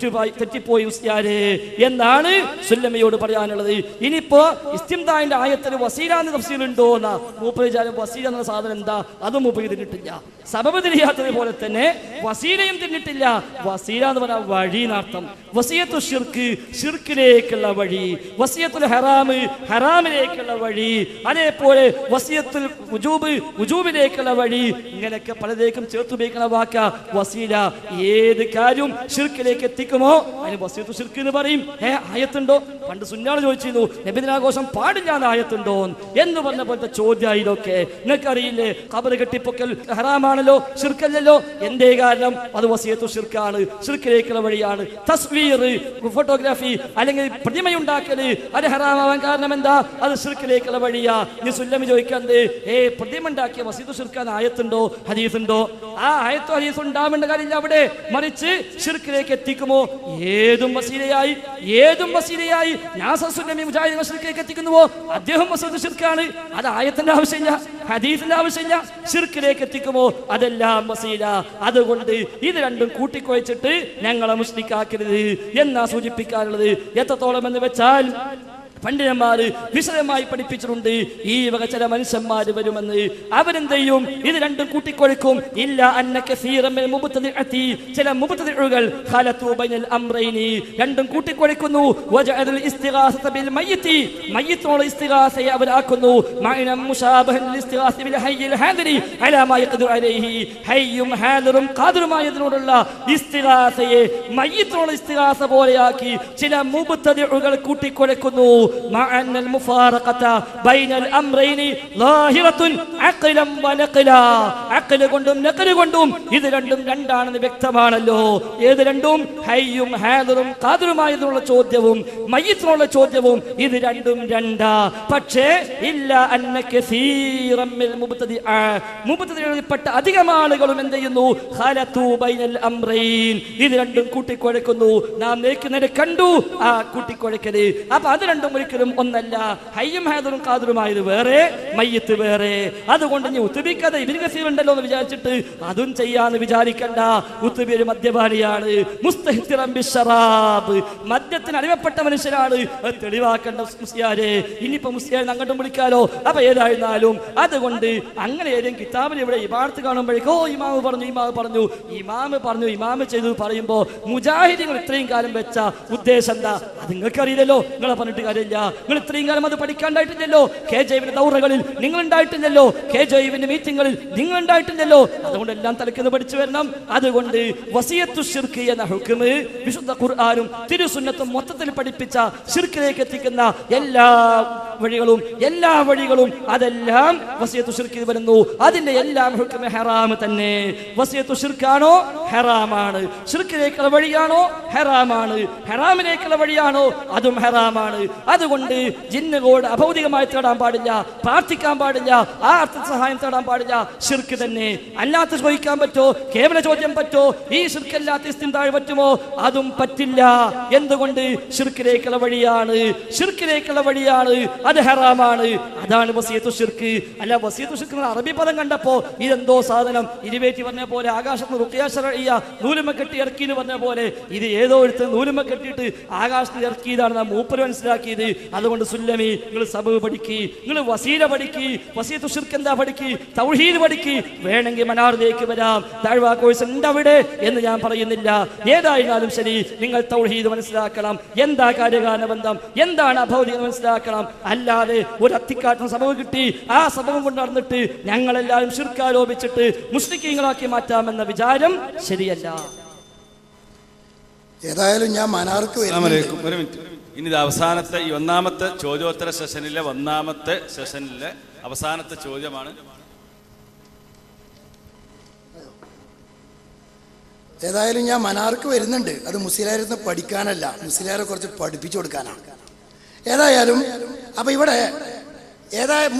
തെറ്റിപ്പോയി ഉസ്താദേ എന്നാണ് സുല്ലമിയോട് പറയാനുള്ളത്. ഇനിയിപ്പോ ഇസ്തിംദാഇന്റെ ആയത്തിൽ വസീല എന്ന തഫ്സീൽ ഉണ്ടോ എന്നാ മൂപ്പര് വിചാരം. വസീല എന്ന സാധനം എന്താ? അതും മൂപ്പര് തിന്നിട്ടില്ല. സബബ് തിരിയാത്തത് പോലെ തന്നെ വസീലയും തിന്നിട്ടില്ല. വസീല എന്ന് പറഞ്ഞാൽ വഴി എന്നർത്ഥം. വസിയത്തു ഷിർക്ക്, ഷിർക്കിലേക്കുള്ള വഴി. വസിയത്തുൽ ഹറാമ്, ഹറാമിലേക്കുള്ള വഴി. അതേപോലെ വസിയത്തുൽ വുജൂബ്, വുജൂബിലേക്കുള്ള വഴി. ഇങ്ങനെയൊക്കെ പലതേക്കും ചേർത്തുപയോഗിക്കുന്ന വാക്ക വസീല. ഏത് കാര്യവും ഷിർക്കിലേക്ക് എത്തിക്കുമോ അതിന് വസിയത്തു ഷിർക്ക് എന്ന് പറയും. ആയത്തുണ്ടോ? പണ്ട് സുന്നാള് ചോദിച്ചിരുന്നു നബിദിനാഘോഷം പാടില്ല എന്ന് ആയത്തുണ്ടോ എന്ന് പറഞ്ഞ പോലത്തെ ചോദ്യം. ഇതൊക്കെ നിങ്ങൾക്കറിയില്ലേ? ഖബർ കെട്ടിപ്പൊക്കൽ ഹറാമാണല്ലോ, ഷിർക്കല്ലല്ലോ. എന്തേ കാരണം? അത് വസിയത്തു ഷിർക്കാണ്, ഷിർക്കിലേക്കുള്ള വഴിയാണ്. തസ്വീർ, ഫോട്ടോഗ്രാഫി അല്ലെങ്കിൽ പ്രതിമയുണ്ടാക്കല് അത് ഹറാമാവാൻ കാരണം എന്താ? അത് ഷിർക്കിലേക്കുള്ള വഴിയാ. നീ സുല്ലമി ചോദിക്കുന്നത് പ്രതിമ ഉണ്ടാക്കിയ വസിയത്തു ഷിർക്കാൻ ആയത്തുണ്ടോ, ഹദീസുണ്ടോ? ആ ആയത്തോ ഹദീസും ഉണ്ടാവേണ്ട കാര്യമില്ല അവിടെ. മറിച്ച് ഷിർക്കിലേക്ക് എത്തിക്കുമോ? ഏതും വസീലയായി, ഏതും വസീലയായി നാസസുല്ലമി മുജാഹിദ് ഷിർക്കിലേക്ക് എത്തിക്കുന്നുവോ അദ്ദേഹം വസിയത്തു ഷിർക്കാണ്. അത് ആയത്തിന്റെ ആവശ്യമില്ല, ഹദീസിന്റെ ആവശ്യമില്ല. ഷിർക്കിലേക്ക് എത്തിക്കുമോ? അതെല്ലാം വസീല. അതുകൊണ്ട് ഇത് രണ്ടും കൂട്ടിക്കുഴച്ചിട്ട് ഞങ്ങളെ മുസ്ലിക്കാക്കരുത് എന്നാ സൂചിപ്പിക്കാനുള്ളത്. എത്രത്തോളം എന്ന് വെച്ചാൽ പണ്ഡിതന്മാര് വിശദമായി പഠിപ്പിച്ചിട്ടുണ്ട്. ഈ വക ചില മനുഷ്യന്മാര് വരുമെന്ന് അവരെന്ത് ചെയ്യും? ഇത് രണ്ടും കൂട്ടിക്കൊടുക്കും. ഇല്ല ചില മുബ്തദിഉകൾ ഖലതു ബൈനൽ അംറൈനി, രണ്ടും കൂട്ടിക്കൊടുക്കുന്നു. വജഅൽ ഇസ്തിഗാസത ബിൽ മയ്യിതി, മയ്യിത്തോട് ഇസ്തിഗാസയെ അവരാക്കുന്നു. മഅന മുശാബഹൻ ലിൽ ഇസ്തിഗാസ ബിൽ ഹയ്യിൽ ഹാദിരി അലാ മാ യഖദിറു അലൈഹി, ഹയ്യും ഹാദിറും ഖാദിറുമായതിനോടുള്ള ഇസ്തിഗാസയെ മയ്യിത്തോട് ഇസ്തിഗാസ പോലെയാക്കി ചില മുബ്തദിഉകൾ കൂട്ടിക്കൊടുക്കുന്നു. مع أن المفارقة بين الأمرين ظاهرة عقلا ونقلا, അഖ്ല കൊണ്ടും നഖ്ല കൊണ്ടും ഇത് രണ്ടും രണ്ടാണെന്ന് വ്യക്തമാണല്ലോ. ഏത് രണ്ടും? ഹയ്യും ഹാദിറും ഖാദിറുമായതിനുള്ള ചോദ്യവും മയ്യിത്തിനുള്ള ചോദ്യവും ഇത് രണ്ടും രണ്ടാ. പക്ഷേ ഇല്ല അന്ന കസീറൻ മിൽ മുബ്തദിഅ അധികം ആളുകളും എന്ത് ചെയ്യുന്നു? ഖലതു ബൈനൽ അംറൈൻ, ഇത് രണ്ടും കൂട്ടിക്കുഴക്കുന്നു. നാം നേരെ കണ്ടു ആ കൂട്ടിക്കുഴക്കല്. അപ്പൊ അത് രണ്ടും ഒരിക്കലും ഒന്നല്ല. ഹയ്യും ഹാദിറും ഖാദിറുമായത് വേറെ, മയ്യിത്ത് വേറെ. അതുകൊണ്ട് നീ ഉത്തുബിക്കഥ ഇബ്നു കസീർ ഉണ്ടല്ലോ എന്ന് വിചാരിച്ചിട്ട് അതും ചെയ്യാന്ന് വിചാരിക്കണ്ട. ഉത്തുബി ഒരു മദ്യപാനിയാണ്, മുസ്തഹിത്തിറൻ ബിശ്ശറാബ്, മദ്യത്തിന് അടിമപ്പെട്ട മനുഷ്യനാണ്. തെളിവാക്കേണ്ട മുസ്ലിയാരെ. ഇനിയിപ്പോ മുസ്ലിയാരെ അങ്ങോട്ടും വിളിക്കാലോ. അപ്പൊ ഏതായിരുന്നാലും അതുകൊണ്ട് അങ്ങനെ ഏതെങ്കിലും കിതാബിൽ ഇവിടെ ഇബാറത്ത് കാണുമ്പോഴേക്കോ ഇമാമ് പറഞ്ഞു, ഇമാമ് പറഞ്ഞു, ഇമാമ് പറഞ്ഞു, ഇമാമ് ചെയ്തു പറയുമ്പോ മുജാഹിദീങ്ങൾ ഇത്രയും കാലം വെച്ച ഉദ്ദേശം എന്താ? അത് നിങ്ങൾക്കറിയില്ലല്ലോ. നിങ്ങളെ പറഞ്ഞിട്ട് കാര്യമില്ല. നിങ്ങൾ ഇത്രയും കാലം അത് പഠിക്കാണ്ടായിട്ടില്ലല്ലോ. KJവിന്റെ ദൗറകളിൽ നിങ്ങൾ ഉണ്ടായിട്ടില്ലല്ലോ. KJവിന്റെ മീറ്റിങ്ങുകളിൽ നിങ്ങൾ ഉണ്ടായിട്ടില്ലല്ലോ. അതുകൊണ്ട് എല്ലാം തലക്കെന്ന് പഠിച്ചു വരണം. അതുകൊണ്ട് വസിയത്തു ശിർക്ക് എന്ന ഹുക്മ് വിശുദ്ധ ഖുർആനും തിരുസുന്നത്തും മൊത്തത്തിൽ പഠിപ്പിച്ച ശിർക്കിലേക്ക് എത്തിക്കുന്ന എല്ലാ വഴികളും അതെല്ലാം വസിയത്തു ശിർക്കിൽ വരുന്നു. അതിന്റെ എല്ലാം ഹുക്മ് ഹറാം തന്നെ. വസിയത്തു ശിർക്കാണോ? ഹറാമാണ്. ശിർക്കിലേക്കുള്ള വഴിയാണോ? ഹറാമാണ്. ഹറാമിലേക്കുള്ള വഴിയാണോ? അതും ഹറാമാണ്. അതുകൊണ്ട് ജിന്നുകളോട് അഭൗതികമായി തേടാൻ പാടില്ല, പ്രാർത്ഥിക്കാൻ പാടില്ല, ആ അർത്ഥ സഹായം തേടാൻ പാടില്ല. ശിർക്ക് തന്നെ. അല്ലാത്ത ചോദിക്കാൻ പറ്റോ? കേവല ചോദ്യം പറ്റോ? ഈ ശിർക്കല്ലാത്ത ഇസ്തിംദാഅ് പറ്റുമോ? അതും പറ്റില്ല. എന്തുകൊണ്ട്? ശിർക്കിലേക്കുള്ള വഴിയാണ്, ശിർക്കിലേക്കുള്ള വഴിയാണ്. അത് ഹറാമാണ്. അതാണ് വസിയത്തു ശിർക്ക്. അല്ല വസിയത്തു ശിർക്ക് അറബി പദം കണ്ടപ്പോ ഇതെന്തോ സാധനം ഇരുവേറ്റി പറഞ്ഞ പോലെ ആകാശത്ത് റുഖിയ ശർഇയ്യ നൂലുമ കെട്ടി ഇറക്കി എന്ന് പറഞ്ഞ പോലെ ഇത് ഏതോ എടുത്ത് നൂലുമ കെട്ടിയിട്ട് ആകാശത്ത് ഇറക്കിയതാണ് മൂപ്പര് മനസ്സിലാക്കിയത്. അതുകൊണ്ട് സുല്ലമി നിങ്ങൾ സബബ് പഠിക്കി, നിങ്ങൾ വസീല പഠിക്കി, വസിയത്തു ശിർക്ക് എന്താ പഠിക്കി, തൗഹീദ് പഠിക്കി. വേണമെങ്കിൽ മനാറിലേക്ക് വരാം, ദഅ്വാ കോഴ്സ് ഉണ്ട് അവിടെ എന്ന് ഞാൻ പറയുന്നില്ല. ഏതായിരുന്നാലും ശരി നിങ്ങൾ തൗഹീദ് മനസ്സിലാക്കണം. എന്താ കാര്യകാരണ ബന്ധം, എന്താണ് അഭൗതികം മനസ്സിലാക്കണം. അല്ലാതെ ഒരു അത്തിക്കാട്ടിന് സബബ് കിട്ടി ആ സബബും കൊണ്ട് നടന്നിട്ട് ഞങ്ങളെല്ലാവരും ശിർക്ക് ആരോപിച്ചിട്ട് മുസ്ലിക്കീങ്ങളാക്കി മാറ്റാമെന്ന വിചാരം ശരിയല്ല. ഏതായാലും ഞാൻ മനാർക്ക് ഒരു മിനിറ്റ്. ഇനി ഇത് അവസാനത്തെ ഈ ഒന്നാമത്തെ ചോദ്യോത്തര സെഷനിലെ അവസാനത്തെ ചോദ്യമാണ്. ഏതായാലും ഞാൻ മനാർക്ക് വരുന്നുണ്ട്. അത് മുസ്ലിയാരെ പഠിക്കാനല്ല, മുസ്ലിയാരെ കുറച്ച് പഠിപ്പിച്ചു കൊടുക്കാനാണ്. ഏതായാലും അപ്പൊ ഇവിടെ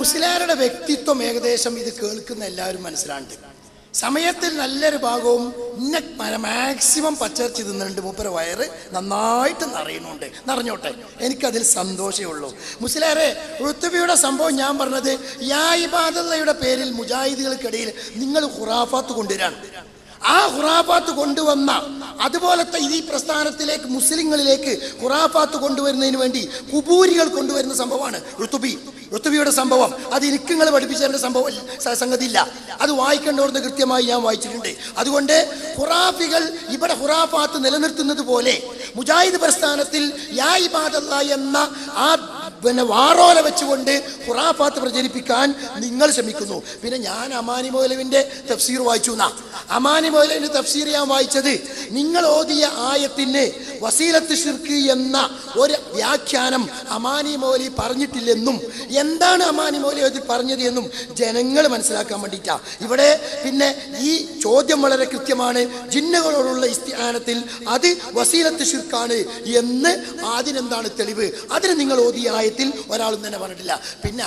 മുസ്ലിയാരുടെ വ്യക്തിത്വം ഏകദേശം ഇത് കേൾക്കുന്ന എല്ലാവരും മനസ്സിലാണ്ട്. സമയത്തിൽ നല്ലൊരു ഭാഗവും ഇന്നെ മാക്സിമം പച്ചർച്ചി തിന്നുന്നുണ്ട്. മൂപ്പര വയറ് നന്നായിട്ട് നിറഞ്ഞോട്ടെ, എനിക്കതിൽ സന്തോഷമേ ഉള്ളൂ. മുസ്ലിയാരെ, ഋതുബിയുടെ സംഭവം ഞാൻ പറഞ്ഞത് യാ ഇബാദല്ലയുടെ പേരിൽ മുജാഹിദുകൾക്കിടയിൽ നിങ്ങൾ ഖുറാഫാത്ത് കൊണ്ടുവരാണ്. ആ ഖുറാഫാത്ത് കൊണ്ടുവന്ന അതുപോലത്തെ ഈ പ്രസ്ഥാനത്തിലേക്ക് മുസ്ലിങ്ങളിലേക്ക് ഖുറാഫാത്ത് കൊണ്ടുവരുന്നതിന് വേണ്ടി കുബൂരികൾ കൊണ്ടുവരുന്ന സംഭവമാണ് ഋതുബിയുടെ സംഭവം. അത് എനിക്ക് നിങ്ങൾ പഠിപ്പിച്ചതിന്റെ സംഗതി ഇല്ല. അത് വായിക്കേണ്ടവർക്ക് കൃത്യമായി ഞാൻ വായിച്ചിട്ടുണ്ട്. അതുകൊണ്ട് ഖുറാഫികൾ ഇവിടെ ഖുറാഫാത്ത് നിലനിർത്തുന്നത് പോലെ മുജാഹിദ് പ്രസ്ഥാനത്തിൽ യാ ഇബാദല്ലാ എന്ന ആ വാറോല വെച്ചുകൊണ്ട് ഖുറാഫാത്ത് പ്രചരിപ്പിക്കാൻ നിങ്ങൾ ശ്രമിക്കുന്നു. പിന്നെ ഞാൻ അമാനി മൗലവിന്റെ തഫ്സീർ വായിച്ചു. അമാനി മൗലവിന്റെ തഫ്സീർ ഞാൻ വായിച്ചത് നിങ്ങൾ ഓതിയ ആയത്തിന് വസീലത്ത് ശിർക്ക് എന്ന ഒരു വ്യാഖ്യാനം അമാനി മൗലവി പറഞ്ഞിട്ടില്ലെന്നും എന്താണ് അമാനി മൗലവി അതിൽ പറഞ്ഞത് എന്നും ജനങ്ങൾ മനസ്സിലാക്കാൻ വേണ്ടിയിട്ടാ. ഇവിടെ പിന്നെ ഈ ചോദ്യം വളരെ കൃത്യമാണ്. ജിന്നുകളോടുള്ള ഇസ്തിആനത്തിൽ അത് വസീലത്ത് ശിർക്കാണ് എന്ന് അതിനെന്താണ് തെളിവ്? അതിന് നിങ്ങൾ ഓതിയ ആയത്തിൽ ഒരാളും തന്നെ പറഞ്ഞിട്ടില്ല. പിന്നെ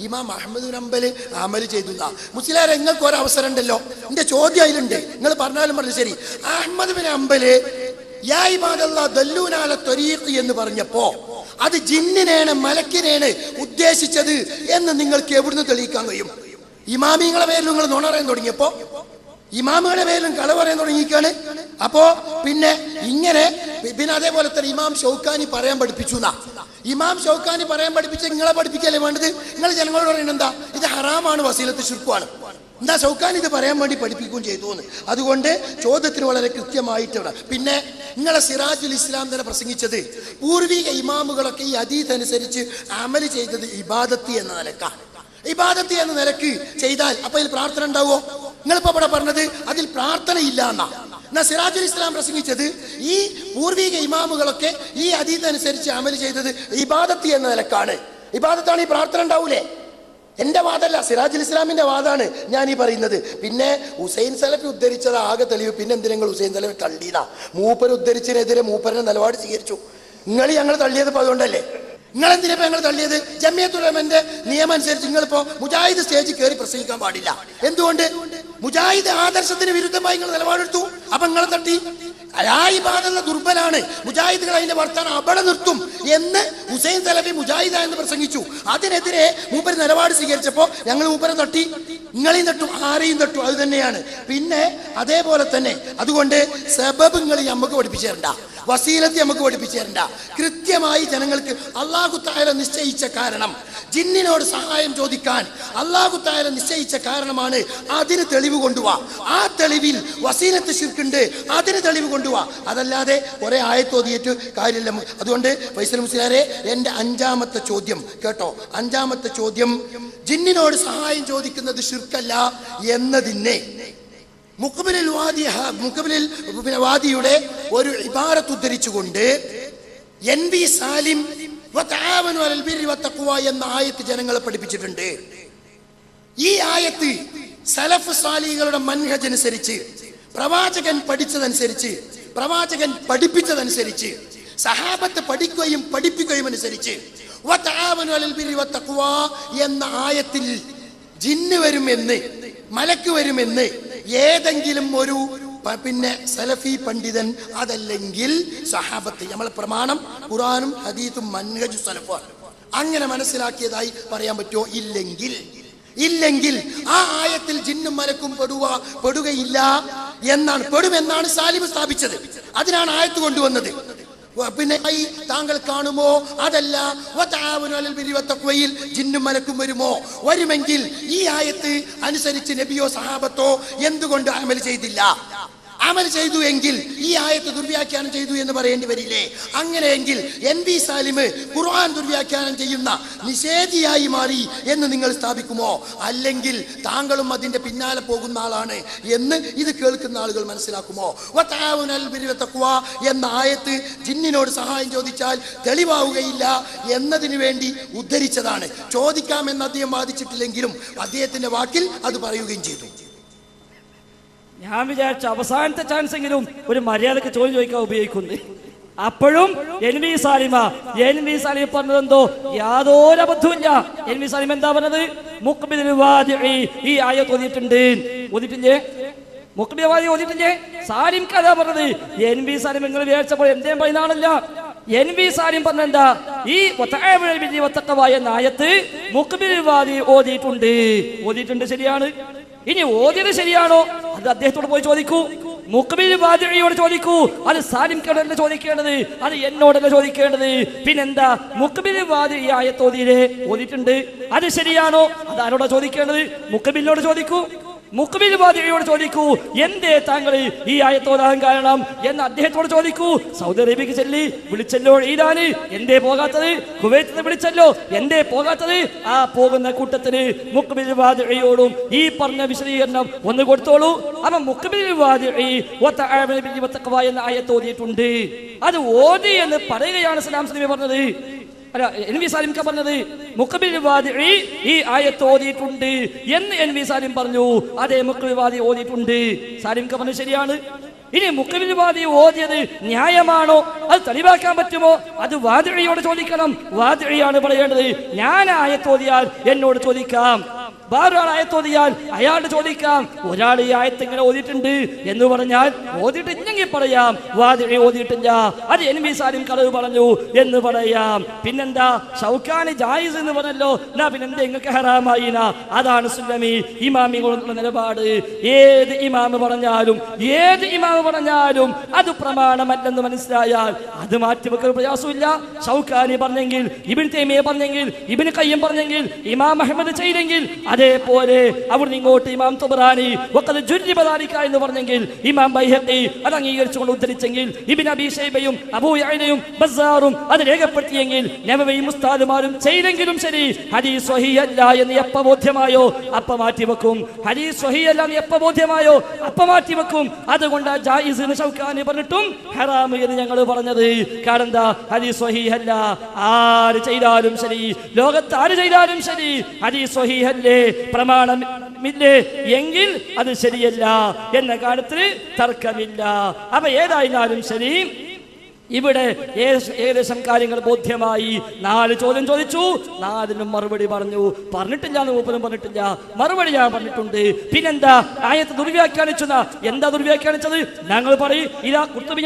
ഇമാം അഹ്മദ് ബിൻ ഹംബൽ അമൽ ചെയ്തു. മുസ്ലിയാരെ, നിങ്ങൾക്ക് ഒരു അവസരം ഉണ്ടല്ലോ, എന്റെ ചോദ്യം അതിലുണ്ട്, നിങ്ങൾ പറഞ്ഞാലും പറഞ്ഞു ശരി. അഹ്മദ് ബിൻ ഹംബല് യാ ഇബാദല്ലാ ദല്ലൂന അല ത്വരീഖ് എന്ന് പറഞ്ഞപ്പോ അത് ജിന്നിനെയാണ് മലക്കിനെയാണ് ഉദ്ദേശിച്ചത് എന്ന് നിങ്ങൾക്ക് എവിടുന്ന് തെളിയിക്കാൻ കഴിയും? ഇമാമിങ്ങളെ പേരിൽ നിങ്ങൾ നുണ പറയാൻ തുടങ്ങിയപ്പോ, ഇമാമുകളുടെ പേരിലും കള പറയാൻ തുടങ്ങിക്കാണ്. അപ്പോ പിന്നെ ഇങ്ങനെ പിന്നെ അതേപോലെ തന്നെ ഇമാം ഷൗക്കാനി പറയാൻ പഠിപ്പിച്ചു. ഇമാം ഷൗക്കാനി പറയാൻ പഠിപ്പിച്ച നിങ്ങളെ പഠിപ്പിക്കല്ലേ വേണ്ടത്? നിങ്ങൾ ജനങ്ങളോട് പറയുന്നത് എന്താ? ഇത് ഹറാമാണ്, വസീലത്ത് ശിർക്കുമാണ്. എന്താ ഷൗക്കാനി ഇത് പറയാൻ വേണ്ടി പഠിപ്പിക്കുകയും ചെയ്തു എന്ന്. അതുകൊണ്ട് ചോദ്യത്തിന് വളരെ കൃത്യമായിട്ട് ഇവിടെ. പിന്നെ നിങ്ങളെ സിറാജുൽ ഇസ്ലാം തന്നെ പ്രസംഗിച്ചത് പൂർവിക ഇമാമുകളൊക്കെ ഈ ഹദീസ് അനുസരിച്ച് അമൽ ചെയ്തത് ഇബാദത്ത് എന്ന നിലക്കാണ്. ഇബാദത്ത് എന്ന നിലക്ക് ചെയ്താൽ അപ്പൊ അതിൽ പ്രാർത്ഥന ഉണ്ടാവോ? നിങ്ങളിപ്പോ ഇവിടെ പറഞ്ഞത് അതിൽ പ്രാർത്ഥന ഇല്ല എന്നാ സിറാജുൽ ഇസ്ലാം പ്രസംഗിച്ചത് ഈ പൂർവിക ഇമാമുകളൊക്കെ ഈ ഹദീസ് അനുസരിച്ച് അമൽ ചെയ്തത് ഇബാദത്ത് എന്ന നിലക്കാണ്. ഇബാദത്താണ്, ഈ പ്രാർത്ഥന ഉണ്ടാവൂലേ? എന്റെ വാദമല്ല, സിറാജുൽ ഇസ്ലാമിന്റെ വാദമാണ് ഞാൻ ഈ പറയുന്നത്. പിന്നെ ഹുസൈൻ സലഫി ഉദ്ധരിച്ചത് ആകെ തെളിവ്. പിന്നെ എന്തിനാ ഹുസൈൻ സലഫി തള്ളിയതാ? മൂപ്പര് ഉദ്ധരിച്ചതിനെതിരെ മൂപ്പരുടെ നിലപാട് സ്വീകരിച്ചു. ഞങ്ങൾ തള്ളിയത് ഇപ്പൊ അതുകൊണ്ടല്ലേ? നിങ്ങളെന്തിനാ ഞങ്ങൾ തള്ളിയത്? ജമിയത്തുൽ ഉലമന്റെ നിയമം അനുസരിച്ച് നിങ്ങളിപ്പോ മുജാഹിദ് സ്റ്റേജിൽ കയറി പ്രസംഗിക്കാൻ പാടില്ല. എന്തുകൊണ്ട്? മുജാഹിദ് ആദർശത്തിന് വിരുദ്ധമായി നിങ്ങൾ നിലപാടെടുത്തു. അപ്പൊ നിങ്ങളെ തട്ടി. ദുർബലാണ്, മുജാഹിദുകൾ അതിന്റെ വർത്താനം അവിടെ നിർത്തും എന്ന് ഹുസൈൻ സലഫി മുജാഹിദ എന്ന് പ്രസംഗിച്ചു. അതിനെതിരെ മൂപ്പര് നിലപാട് സ്വീകരിച്ചപ്പോ ഞങ്ങൾ മൂപ്പരെ തട്ടി. നിങ്ങളെയും തട്ടും, ആരെയും തട്ടും, അത് തന്നെയാണ്. പിന്നെ അതേപോലെ തന്നെ അതുകൊണ്ട് സബബ് നിങ്ങൾ നമുക്ക് പഠിപ്പിച്ചു തരണ്ട, വസീലത്ത് നമുക്ക് പഠിപ്പിച്ചു തരണ്ട. കൃത്യമായി ജനങ്ങൾക്ക് അല്ലാഹു തആല നിശ്ചയിച്ച കാരണം, ജിന്നിനോട് സഹായം ചോദിക്കാൻ അല്ലാഹു തആല നിശ്ചയിച്ച കാരണമാണ്. അതിന് തെളിവ് കൊണ്ടുപോവാ. ആ തെളിവിൽ വസീലത്ത് ശിർക്കുണ്ട്, അതിന് തെളിവ് കൊണ്ടുപോവാ. അതല്ലാതെ കുറെ ആയത്തോതിയിട്ട് കാര്യമില്ല. അതുകൊണ്ട് ഫൈസൽ മുസ്ലിയാരെ, എന്റെ 5ാമത്തെ ചോദ്യം കേട്ടോ. 5ാമത്തെ ചോദ്യം, ജിന്നിനോട് സഹായം ചോദിക്കുന്നത് ശിർക്കല്ല എന്നതിനെ മുഖബിലിൽ വാദിയുടെ ഒരു ഇബാറത്ത് ഉദ്ധരിച്ചുകൊണ്ട് NV സാലിം എന്ന ആയത്ത് ജനങ്ങളെ പഠിപ്പിച്ചിട്ടുണ്ട്. ഈ ആയത്ത് സലഫ് സാലികളുടെ മൻഹജ് അനുസരിച്ച്, പ്രവാചകൻ പഠിച്ചതനുസരിച്ച്, പ്രവാചകൻ പഠിപ്പിച്ചതനുസരിച്ച്, സഹാബത്ത് പഠിക്കുകയും പഠിപ്പിക്കുകയും അനുസരിച്ച് എന്ന ആയത്തിൽ ജിന്ന് വരുമെന്ന്, മലക്ക് വരുമെന്ന് ഏതെങ്കിലും ഒരു പിന്നെ സലഫി പണ്ഡിതൻ, അതല്ലെങ്കിൽ സഹാബത്ത്, നമ്മളെ പ്രമാണം ഖുർആനും ഹദീസും മൻഹജു സലഫാണ്, അങ്ങനെ മനസ്സിലാക്കിയതായി പറയാൻ പറ്റുമോ? ഇല്ലെങ്കിൽ ആ ആയത്തിൽ ജിന്നും മലക്കും പെടുകയില്ല എന്നാണ്, പെടുമെന്നാണ് സാലിം സ്ഥാപിച്ചത്. അതിനാണ് ആയത്ത് കൊണ്ടുവന്നത്. പിന്നെ താങ്കൾ കാണുമോ? അതല്ല, ജിന്നും മലക്കും വരുമോ? വരുമെങ്കിൽ ഈ ആയത്ത് അനുസരിച്ച് നബിയോ സഹാബത്തോ എന്തുകൊണ്ട് അമൽ ചെയ്തില്ല? അമൽ ചെയ്തു എങ്കിൽ ഈ ആയത്ത് ദുർവ്യാഖ്യാനം ചെയ്തു എന്ന് പറയേണ്ടി വരില്ലേ? അങ്ങനെയെങ്കിൽ NV സാലിം ഖുർആൻ ദുർവ്യാഖ്യാനം ചെയ്യുന്ന നിഷേധിയായി മാറി എന്ന് നിങ്ങൾ സ്ഥാപിക്കുമോ? അല്ലെങ്കിൽ താങ്കളും അതിന്റെ പിന്നാലെ പോകുന്ന ആളാണ് എന്ന് ഇത് കേൾക്കുന്ന ആളുകൾ മനസ്സിലാക്കുമോ? എന്ന ആയത്ത് ജിന്നിനോട് സഹായം ചോദിച്ചാൽ തെളിവാവുകയില്ല എന്നതിനു വേണ്ടി ഉദ്ധരിച്ചതാണ്. ചോദിക്കാമെന്ന് അദ്ദേഹം വാദിച്ചിട്ടില്ലെങ്കിലും അദ്ദേഹത്തിന്റെ വാക്കിൽ അത് പറയുകയും ചെയ്തു. ഞാൻ വിചാരിച്ച അവസാനത്തെ ചാൻസ് എങ്കിലും ഒരു മര്യാദക്ക് ചോദ്യം ചോദിക്കാൻ ഉപയോഗിക്കുന്നു. അപ്പോഴും NV സാലിമ പറഞ്ഞതെന്തോ യാതൊരു അബദ്ധവുമില്ല. NV സാലിം എന്താ പറഞ്ഞത്? മുഖ്ബിലിൽ വാദിഇ, ഈ ആയത്ത് ഓതിയിട്ടുണ്ട്. ഓതിട്ടില്ലേ? മുഖബിൽ വാദി ഓതിട്ടില്ലേ? സാലിം കഥ പറഞ്ഞത് NV സാലിം നിങ്ങൾ വിചാരിച്ചപ്പോൾ എന്തേലും പറയുന്നതാണല്ല. NV സാലിം പറഞ്ഞെന്താ? ഈ എന്ന ആയത്ത് മുഖബിൽ വാദി ഓതിയിട്ടുണ്ട്. ശരിയാണ്. ഇനി ഓതിയത് ശരിയാണോ അത് അദ്ദേഹത്തോട് പോയി ചോദിക്കൂ. മുഖബിൽ വാദിയോട് ചോദിക്കൂ. അത് സാലിം കടല്ല ചോദിക്കേണ്ടത്, അത് എന്നോടല്ല ചോദിക്കേണ്ടത്. പിന്നെന്താ? മുഖബിൽ വാദി ഈ ആയത്ത് ഓതിയിട്ടുണ്ട്, അത് ശരിയാണോ അത് ആരോടാ ചോദിക്കേണ്ടത്? മുഖബിലിനോട് ചോദിക്കൂ. മുഖബിൽ വാദിയോട് ചോദിക്കൂ, എന്തേ താങ്കൾ ഈ ആയത്തോടാൻ കാരണം എന്ന് അദ്ദേഹത്തോട് ചോദിക്കൂ. സൗദി അറേബ്യക്ക് വിളിച്ചല്ലോ ഈരാന്, എന്തേ പോകാത്തത്? കുവൈറ്റിന് വിളിച്ചല്ലോ, എന്തേ പോകാത്തത്? ആ പോകുന്ന കൂട്ടത്തിന് മുഖബിൽ വാദിയോടും ഈ പറഞ്ഞ വിശദീകരണം ഒന്ന് കൊടുത്തോളൂ. അപ്പൊ മുഖബിൽ വാദി എന്ന ആയത്ത് ഓതിയിട്ടുണ്ട്. അത് ഓതി എന്ന് പറയുകയാണ് സലാം സലീമി പറഞ്ഞത്. അല്ല, NV സാലിം പറഞ്ഞത് മുഖബിൽ വാദി ഈ ആയത്ത് ഓതിയിട്ടുണ്ട് എന്ന് NV സാലിം പറഞ്ഞു. അതേ, മുഖബിൽ വാദി ഓതിയിട്ടുണ്ട്. സാലിം പറഞ്ഞു ശരിയാണ്. ഇനി മുഖബിൽ വാദി ഓതിയത് ന്യായമാണോ അത് തെളിവാക്കാൻ പറ്റുമോ? അത് വാദിയോട് ചോദിക്കണം. വാദിയാണ് പറയേണ്ടത്. ഞാൻ ആയത്ത് ഓതിയാൽ എന്നോട് ചോദിക്കാം, വേറൊരാൾ ആയത്തോതിയാൽ അയാളോട് ചോദിക്കാം. ഒരാൾ ഈ ആയത്ത് ഇങ്ങനെ ഓതിയിട്ടുണ്ട് എന്ന് പറഞ്ഞാൽ ഓതിയിട്ടില്ലെങ്കിൽ പറയാം വാദി ഓതിയിട്ടില്ല, അത് NV സാലിം കളവ് പറഞ്ഞു എന്ന് പറയാം. പിന്നെന്താ? ഷൗക്കാനി ജായിസ് എന്ന് പറഞ്ഞല്ലോ, എന്നാ പിന്നെന്താ നിങ്ങൾക്ക് ഹറാമായിന? അതാണ് സുല്ലമി ഇമാമികളുടെ നിലപാട്. ഏത് ഇമാമ് പറഞ്ഞാലും അത് പ്രമാണമല്ലെന്ന് മനസ്സിലായാൽ അത് മാറ്റിവെക്കാൻ പ്രയാസമില്ല. ഷൗക്കാനി പറഞ്ഞെങ്കിൽ, ഇബ്നു തൈമിയ പറഞ്ഞെങ്കിൽ, ഇബ്നു ഖയ്യിം പറഞ്ഞെങ്കിൽ, ഇമാം അഹ്മദ് ചെയ്തെങ്കിൽ, അതേപോലെ അവിടുന്ന് ഇങ്ങോട്ട് ഇമാം തുബറാനി എന്ന് പറഞ്ഞെങ്കിൽ, ഇമാം ബൈഹഖി അത് അംഗീകരിച്ചുകൊണ്ട് ഉദ്ധരിച്ചെങ്കിൽ, ഇബ്നു അബീ ശൈബയും അബൂ യഅലയും ബസ്സാറും അത് രേഖപ്പെടുത്തിയെങ്കിൽ, നബവിയും ഉസ്താദുമാരും ചെയ്തെങ്കിലും ശരി, ഹദീസ് സ്വഹീഹ് അല്ല എന്ന് എപ്പ ബോധ്യമായോ അപ്പ മാറ്റിവെക്കും. ഹദീസ് സ്വഹീഹ് അല്ല എന്ന് എപ്പ ബോധ്യമായോ അപ്പ മാറ്റിവെക്കും. അതുകൊണ്ട് ജായിസ് എന്ന് ഷൗക്കാനി പറഞ്ഞിട്ടും ഹറാം എന്ന് ഞങ്ങൾ പറഞ്ഞത്. കാരണം എന്താ? ഹദീസ് സ്വഹീഹ് അല്ല. ആര് ചെയ്താലും ശരി, ലോകത്ത് ആര് ചെയ്താലും ശരി, ഹദീസ് സ്വഹീഹ് അല്ലേ, പ്രമാണമില്ലേ എങ്കിൽ അത് ശരിയല്ല എന്ന കാര്യത്തിൽ തർക്കമില്ല. അപ്പൊ ഏതായിരുന്നാലും ശരി, ഇവിടെ ഏകദേശം കാര്യങ്ങൾ ബോധ്യമായി. 4 ചോദ്യം ചോദിച്ചു, 4നും മറുപടി പറഞ്ഞിട്ടില്ല എന്ന് മൂപ്പനും പറഞ്ഞിട്ടില്ല, മറുപടി ഞാൻ പറഞ്ഞിട്ടുണ്ട്. പിന്നെന്താ? ആയത്ത് ദുർവ്യാഖ്യാനിച്ചു. എന്താ ദുർവ്യാഖ്യാനിച്ചത്? ഞങ്ങൾ പറയും ഇതാ കുർത്തുബി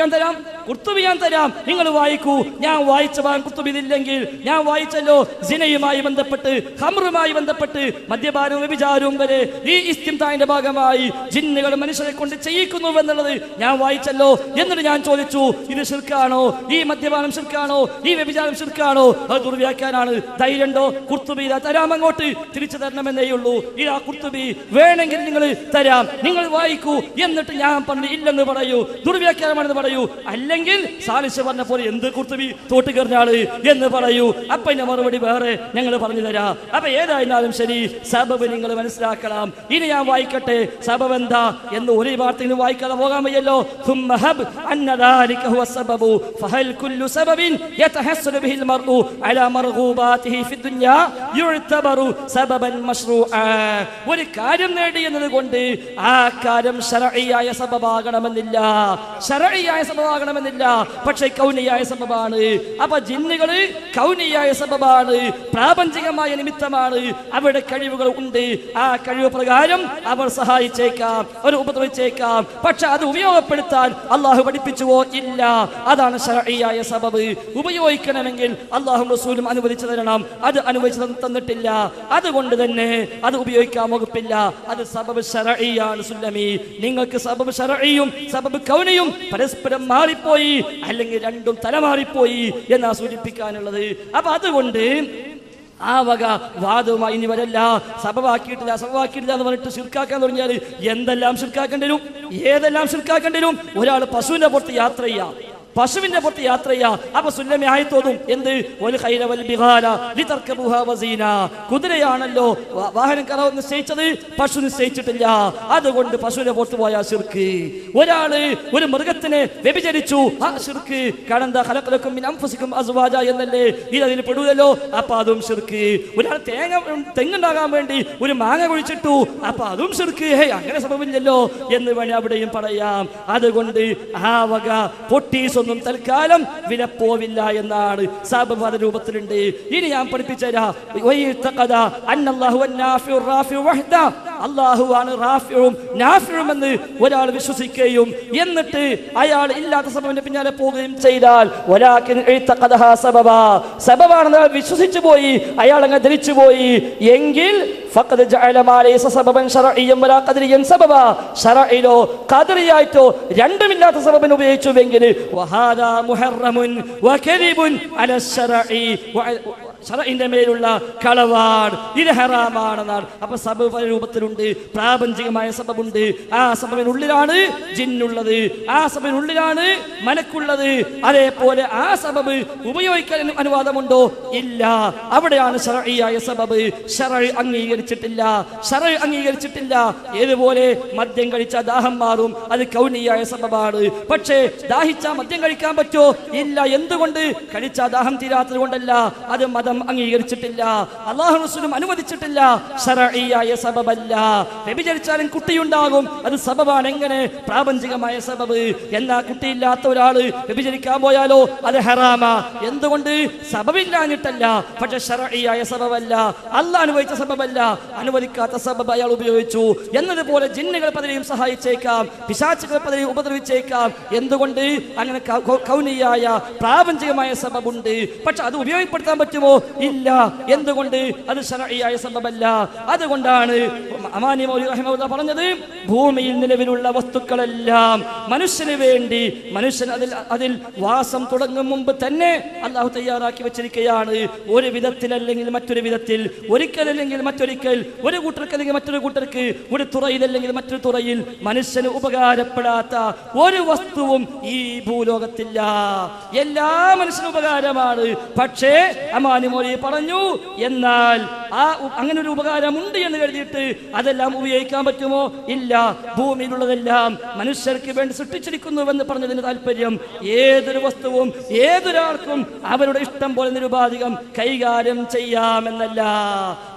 ഞാൻ തരാം, നിങ്ങൾ വായിക്കൂ. ഞാൻ വായിച്ച ഭാഗം കുർത്തുബിയിലില്ലെങ്കിൽ ഞാൻ വായിച്ചല്ലോ, സിനയുമായി ബന്ധപ്പെട്ട്, ഖംറുമായി ബന്ധപ്പെട്ട്, മദ്യപാനവും വ്യഭിചാരവും വരെ ഈ ഇസ്തിംതാഇന്റെ ഭാഗമായി ജിന്നുകൾ മനുഷ്യരെ കൊണ്ട് ചെയ്യിക്കുന്നു എന്നുള്ളത് ഞാൻ വായിച്ചല്ലോ. എന്നിട്ട് ഞാൻ ചോദിച്ചു, ഇത് ശിർക്കാണോ? ഈ മദ്യപാനം ശിർക്കാണോ? ഈ വ്യഭിചാരം ശിർക്കാണോ? അത് ദുർവ്യാഖ്യാനാണ്. ധൈര്യണ്ടോ? കുർത്തുബി തരാം, അങ്ങോട്ട് തിരിച്ചു തരണമെന്നേ ഉള്ളൂ. ഇതാ കുർത്തുബി, വേണമെങ്കിൽ നിങ്ങൾ തരാം, നിങ്ങൾ വായിക്കൂ. എന്നിട്ട് ഞാൻ പറഞ്ഞു ഇല്ലെന്ന് പറയൂ, ദുർവ്യാഖ്യാനമാണെന്ന് പറയൂ. അല്ലെങ്കിൽ സാലിസ് പറഞ്ഞ പോലെ എന്ത് കുർത്തുബി തോട്ട് കയറിനാള് എന്ന് പറയൂ. അപ്പൊ എന്റെ മറുപടി വേറെ ഞങ്ങൾ പറഞ്ഞു തരാം. അപ്പൊ ഏതായിരുന്നാലും ശരി, സബബ് നിങ്ങൾ മനസ്സിലാക്കണം. ഇനി ഞാൻ വായിക്കട്ടെ സബബ് എന്താ എന്ന്. ഒരു വാർത്തയിൽ വായിക്കാതെ പോകാൻ വയ്യല്ലോ. فهل كل سبب يتحصل به المرء على مرغوباته في الدنيا يعتبر سببا مشروعا. ഒരു കാര്യം നേടി എന്നതുകൊണ്ട് ആ കാര്യം ശർഈയായ സബബാകണമെന്നില്ല, പക്ഷേ കൗനിയായ സബബാണ്. അപ്പൊ ജിന്നുകള് കൗനിയായ സബബാണ്, പ്രാപഞ്ചികമായ നിമിത്തമാണ്. അവരുടെ കഴിവുകൾ ഉണ്ട്. ആ കഴിവ് പ്രകാരം അവർ സഹായിച്ചേക്കാം, അവർ ഉപദ്രവിച്ചേക്കാം. പക്ഷെ അത് ഉപയോഗപ്പെടുത്താൻ അള്ളാഹു പഠിപ്പിച്ചുവോ? ഇല്ല. അതാണ് ശർഈയായ സബബ്. ഉപയോഗിക്കണമെങ്കിൽ അല്ലാഹുവും റസൂലും അനുവദിച്ചു തരണം. അത് അനുവദിച്ചു തന്നിട്ടില്ല. അതുകൊണ്ട് തന്നെ അത് ഉപയോഗിക്കാൻ വകുപ്പില്ല. അത് സബബ് ശർഈയാണ്. സുല്ലമി, നിങ്ങൾക്ക് സബബ് ശർഈയും സബബ് കൗനിയും പരസ്പരം മാറിപ്പോയി, അല്ലെങ്കിൽ രണ്ടും തലമാറിപ്പോയി എന്നാ സൂചിപ്പിക്കാനുള്ളത്. അപ്പൊ അതുകൊണ്ട് ആ വക വാദവുമായി ഇനി വരല്ല. സബബാക്കിയിട്ടില്ല എന്ന് പറഞ്ഞിട്ട് ശിർക്കാക്കാൻ തുടങ്ങിയാൽ എന്തെല്ലാം ശിർക്കാക്കേണ്ടി വരും, ഏതെല്ലാം ശിർക്കാക്കേണ്ടി വരും. ഒരാൾ പശുവിന്റെ പുറത്ത് യാത്ര ചെയ്യാം, പശുവിന്റെ പുറത്ത് യാത്ര ചെയ്യാ. അപ്പൊ സുല്ലമി ആയത്തോതും എന്ത്? കുതിരയാണല്ലോ വാഹനം കറവ് നിശ്ചയിച്ചത്, പശു നിശ്ചയിച്ചിട്ടില്ല. അതുകൊണ്ട് പശുവിന്റെ പുറത്ത് പോയാ ശിർക്ക്. ഒരാള് ഒരു മൃഗത്തിനെ വ്യഭിചരിച്ചു, ആ ശിർക്ക്. എന്നല്ലേ ഇതിൽ പെടൂലല്ലോ, അപ്പൊ അതും ശിർക്ക്. ഒരാൾ തെങ്ങുണ്ടാകാൻ വേണ്ടി ഒരു മാങ്ങ കുഴിച്ചിട്ടു, അപ്പൊ അതും ശിർക്ക്. അങ്ങനെ സംഭവില്ലല്ലോ എന്ന് വേണേ അവിടെയും പറയാം. അതുകൊണ്ട് ആ വക പൊട്ടീസ് ഒന്നും തൽക്കാലം വിലപ്പോവില്ല എന്നാണ് സബബ് രൂപത്തിലുണ്ട്. ഇനി ഞാൻ പഠിപ്പിച്ചു തരാം. അള്ളാഹുവാണ് റാഫിഉം നാഫിഉം എന്ന് ഒരാൾ വിശ്വസിക്കുകയും എന്നിട്ട് അയാൾ ഇല്ലാത്ത സബബിന്റെ പിന്നാലെ പോവുകയും ചെയ്താൽ വലാകിൻ ഇഅ്തഖദഹാ സബബാ, സബബാണെന്ന് വിശ്വസിച്ചു പോയി, അയാൾ അങ്ങ് ധരിച്ചു പോയി എങ്കിൽ ഫഖദ് ജഅല മാ ലൈസ സബബൻ ശർഇയ്യൻ വലാ ഖദരിയൻ സബബാ, ശർഇലോ ഖദറിയായിട്ടോ രണ്ടുമില്ലാത്ത സബബിനെ ഉപയോഗിച്ചുവെങ്കിൽ വഹാദാ മുഹറമുൻ വകദിബുൻ അലാ ശർഇ, ശറഇന്റെ മേലുള്ള കളവാണ്, ഇത് ഹറാമാണെന്നാണ്. അപ്പൊ സബബ് പല രൂപത്തിലുണ്ട്. പ്രാപഞ്ചികമായ സബബുണ്ട്, ആ സബബിനുള്ളിലാണ് ജിന്നുള്ളത്, ആ സബബിനുള്ളിലാണ് മലക്കുള്ളത്. അതേപോലെ ആ സബബ് ഉപയോഗിക്കാൻ അനുവാദമുണ്ടോ? ഇല്ല. അവിടെയാണ് ശറഇയായ സബബ്. ശറഅ് അംഗീകരിച്ചിട്ടില്ല, ശറഅ് അംഗീകരിച്ചിട്ടില്ല. ഏതുപോലെ മദ്യം കഴിച്ചാൽ ദാഹം മാറും, അത് കൗനിയായ സബബാണ്. പക്ഷേ ദാഹിച്ചാൽ മദ്യം കഴിക്കാൻ പറ്റുമോ? ഇല്ല. എന്തുകൊണ്ട്? കഴിച്ചാൽ ദാഹം തീരാത്തത് കൊണ്ടല്ല, അത് മതം അംഗീകരിച്ചിട്ടില്ല, അല്ലാഹു റസൂലും അനുവദിച്ചിട്ടില്ല, ശർഈയായ സബബല്ല. വ്യഭിചരിച്ചാലും കുട്ടിയുണ്ടാകും, അത് സബബാണ്. എങ്ങനെ? പ്രാപഞ്ചികമായ സബബ്. എന്നാ കുട്ടിയില്ലാത്ത ഒരാള് വ്യഭിചരിക്കാൻ പോയാലോ അത് ഹറാമാ. എന്തുകൊണ്ട്? സബബില്ലാഞ്ഞിട്ടല്ല, പക്ഷെ ശർഈയായ സബബല്ല, അല്ലാഹു അനുവദിച്ച സബബല്ല, അനുവദിക്കാത്ത സബബ് അയാൾ ഉപയോഗിച്ചു. എന്നതുപോലെ ജിന്നുകൾ പലരെയും സഹായിച്ചേക്കാം, പിശാചുകൾ പലരെയും ഉപദ്രവിച്ചേക്കാം. എന്തുകൊണ്ട്? അങ്ങനെ കൗനിയായ പ്രാപഞ്ചികമായ സബബുണ്ട്. പക്ഷെ അത് ഉപയോഗപ്പെടുത്താൻ പറ്റുമോ? ഇല്ല. എന്തുകൊണ്ട്? അത് ശർഈയായ സബബല്ല. അതുകൊണ്ടാണ് അമാനി മൗലവി റഹിമഹുല്ലാഹ് പറഞ്ഞത്, ഭൂമിയിൽ നിലവിലുള്ള വസ്തുക്കളെല്ലാം മനുഷ്യന് വേണ്ടി, മനുഷ്യൻ അതിൽ വാസം തുടങ്ങും മുമ്പ് തന്നെ അള്ളാഹു തയ്യാറാക്കി വെച്ചിരിക്കുകയാണ്. ഒരു വിധത്തിലല്ലെങ്കിൽ മറ്റൊരു വിധത്തിൽ, ഒരിക്കലല്ലെങ്കിൽ മറ്റൊരിക്കൽ, ഒരു കൂട്ടർക്കല്ലെങ്കിൽ മറ്റൊരു കൂട്ടർക്ക്, ഒരു തുറയിലല്ലെങ്കിൽ മറ്റൊരു തുറയിൽ മനുഷ്യന് ഉപകാരപ്പെടാത്ത ഒരു വസ്തുവും ഈ ഭൂലോകത്തില്ല. എല്ലാ മനുഷ്യനും ഉപകാരമാണ്. പക്ഷേ അമാനി മൗലവി പറഞ്ഞു, എന്നാൽ ആ അങ്ങനെ ഒരു ഉപകാരമുണ്ട് എന്ന് കരുതിയിട്ട് അതെല്ലാം ഉപയോഗിക്കാൻ പറ്റുമോ? ഇല്ല. ഭൂമിയിലുള്ളതെല്ലാം മനുഷ്യർക്ക് വേണ്ടി സൃഷ്ടിച്ചിരിക്കുന്നുവെന്ന് പറഞ്ഞതിന് താല്പര്യം ഏതൊരു വസ്തുവും ഏതൊരാൾക്കും അവരുടെ ഇഷ്ടം പോലെ നിരുപാധികം കൈകാര്യം ചെയ്യാമെന്നല്ല.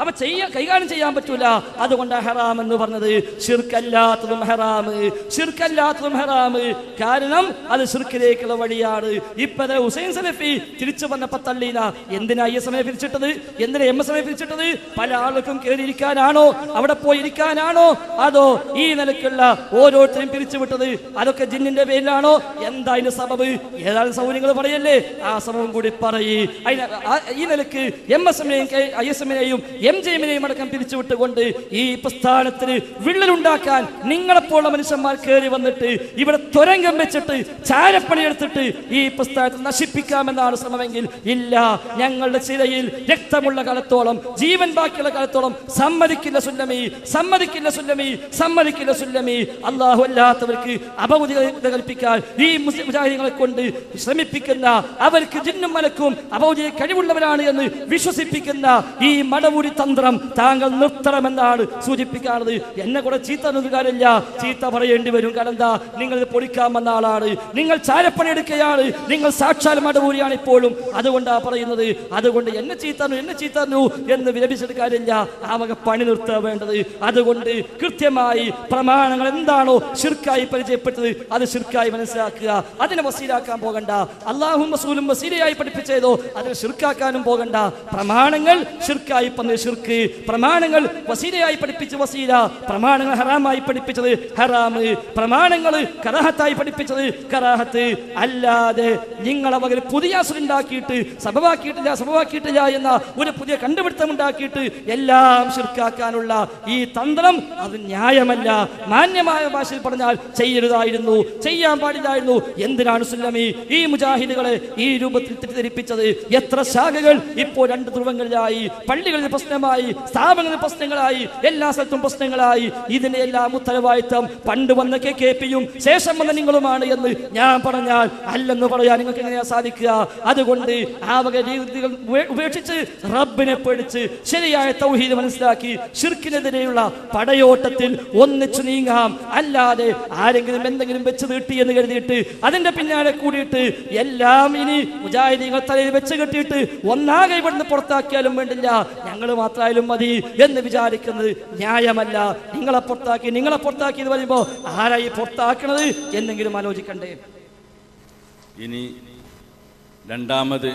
അപ്പൊ കൈകാര്യം ചെയ്യാൻ പറ്റൂല. അതുകൊണ്ടാണ് ഹറാം എന്ന് പറഞ്ഞത്. ശിർക്കല്ലാത്തതും ഹറാമ്, ശിർക്കല്ലാത്തതും ഹറാമ്. കാരണം അത് ശിർക്കിലേക്കുള്ള വഴിയാണ്. ഇപ്പതെ ഹുസൈൻ സലഫി തിരിച്ചു വന്നപ്പോ തള്ളീന. എന്തിനാ ISM പിരിച്ചിട്ടത്? എന്തിനാ MSM പിരിച്ചിട്ടത്? പല ആൾക്കും കയറിയിരിക്കാനാണോ? അവിടെ പോയി ഇരിക്കാനാണോ? അതോ ഈ നിലക്കുള്ള ഓരോരുത്തരും പിരിച്ചുവിട്ടത് അതൊക്കെ ജിന്നിന്റെ പേരിലാണോ? എന്താ അതിന്റെ സബബ്? ഏതാനും സൗകര്യങ്ങൾ പറയല്ലേ, ആ സബബും കൂടി പറയ്. ഈ നിലക്ക് MSMനെയും ISMനെയും MJMനെയും അടക്കം പിരിച്ചുവിട്ടുകൊണ്ട് ഈ പ്രസ്ഥാനത്തിന് വിള്ളലുണ്ടാക്കാൻ നിങ്ങളെപ്പോലുള്ള മനുഷ്യന്മാർ കയറി വന്നിട്ട് ഇവിടെ തുരങ്കം വെച്ചിട്ട് ചാരപ്പണിയെടുത്തിട്ട് ഈ പ്രസ്ഥാനത്തെ നശിപ്പിക്കാമെന്നാണ് ശ്രമമെങ്കിൽ ഇല്ല. ഞങ്ങളുടെ ചിരയിൽ രക്തമുള്ള കാലത്തോളം, ജീവൻ ബാക്കിയുള്ള കാലത്തോളം സമ്മതിക്കില്ല സുല്ലമി, സമ്മതിക്കില്ല സുല്ലമി, സമ്മതിക്കില്ല സുല്ലമി. അല്ലാഹു അല്ലാത്തവർക്ക് അപൗദികത കൽപ്പിക്കാൻ ഈ മുജാഹിദീങ്ങളെ കൊണ്ട് ശ്രമിപ്പിക്കുന്ന, അവർക്ക് ജിന്നും മലക്കും അപൗദിക കഴിവുള്ളവരാണ് എന്ന് വിശ്വസിപ്പിക്കുന്ന ഈ മടവൂരി തന്ത്രം താങ്കൾ നിർത്തണമെന്നാണ് സൂചിപ്പിക്കാറുള്ളത്. എന്നെ കൂടെ ചീത്ത കാര്യമില്ല, ചീത്ത പറയേണ്ടി വരും. കാരണം എന്താ? നിങ്ങൾ പൊളിക്കാൻ വന്ന ആളാണ്, നിങ്ങൾ ചാരപ്പണിയെടുക്കുകയാണ്, നിങ്ങൾ സാക്ഷാൽ മടവൂരിയാണ് ഇപ്പോഴും. അതുകൊണ്ടാണ് പറയുന്നത്. അതുകൊണ്ട് എന്നെ ചീത്തന്നു എന്ന് വിലപിച്ചിട്ട് കാര്യമില്ല. ആ വക പണി നിർത്തുക വേണ്ടത്. അതുകൊണ്ട് കൃത്യമായി പ്രമാണങ്ങൾ എന്താണോ ശിർക്കായി പരിചയപ്പെട്ടത് അത് ശിർക്കായി മനസ്സിലാക്കുക. അതിനെ വസീലാക്കാൻ പോകണ്ട. അല്ലാഹും റസൂലും വസീലയായി പഠിപ്പിച്ചതോ അതിനെ ശിർക്കാക്കാനും പോകണ്ട. പ്രമാണങ്ങൾ ശിർക്കായി പറഞ്ഞത് ശിർക്ക്, പ്രമാണങ്ങൾ വസീലയായി പഠിപ്പിച്ച വസീല, പ്രമാണങ്ങൾ ഹറാമായി പഠിപ്പിച്ചത് ഹറാമ്, പ്രമാണങ്ങൾ കറാഹത്തായി പഠിപ്പിച്ചത് കറാഹത്ത്. അല്ലാതെ നിങ്ങളെ വകയിൽ പുതിയ ഉണ്ടാക്കിയിട്ട് സബബാക്കിയിട്ടില്ല എന്ന ഒരു പുതിയ കണ്ടുപിടുത്തം ഉണ്ടാക്കിയിട്ട് എല്ലാം ശിർക്കാക്കാനുള്ള ഈ തന്ത്രം അത് ന്യായമല്ല. മാന്യമായ ഭാഷയിൽ പറഞ്ഞാൽ ചെയ്യരുതായിരുന്നു, ചെയ്യാൻ പാടില്ലായിരുന്നു. എന്തിനാണ് സുല്ലമി ഈ മുജാഹിദുകളെ ഈ രൂപത്തിൽ തെറ്റിദ്ധരിപ്പിച്ചത്? എത്ര ശാഖകൾ ഇപ്പോൾ രണ്ട് ധ്രുവങ്ങളിലായി, പള്ളികളിൽ പ്രശ്നമായി, സ്ഥാപനങ്ങളിൽ പ്രശ്നങ്ങളായി, എല്ലാ സ്ഥലത്തും പ്രശ്നങ്ങളായി. ഇതിന്റെ എല്ലാം ഉത്തരവാദിത്തം പണ്ട് വന്ന KKPയും ശേഷം വന്ന നിങ്ങളുമാണ് എന്ന് ഞാൻ പറഞ്ഞാൽ അല്ലെന്ന് പറയാൻ നിങ്ങൾക്ക് എങ്ങനെയാ സാധിക്കുക? അതുകൊണ്ട് ആ വക രീതികൾ ഉപേക്ഷിച്ച് റബ്ബിനെ പേടിച്ച് ശരിയായ തൗഹീദ് മനസ്സിലാക്കി ശിർക്കിനെതിരെയുള്ള പടയോട്ടത്തിൽ ഒന്നിച്ചു നീങ്ങാം. അല്ലാതെ ആരെങ്കിലും എന്തെങ്കിലും വെച്ച് നീട്ടി എന്ന് കരുതിയിട്ട് അതിന്റെ പിന്നാലെ കൂടിയിട്ട് എല്ലാം ഇനി മുജാഹിദീങ്ങൾ തലയിൽ വെച്ച് കെട്ടിയിട്ട് ഒന്നാകെ ഇവിടുന്ന് പുറത്താക്കിയാലും വേണ്ടില്ല, ഞങ്ങൾ മാത്രമായാലും മതി എന്ന് വിചാരിക്കുന്നത് ന്യായമല്ല. നിങ്ങളെ പുറത്താക്കി എന്ന് പറയുമ്പോൾ ആരായി പുറത്താക്കണത് എന്നെങ്കിലും ആലോചിക്കണ്ടേ? ഇനി രണ്ടാമത്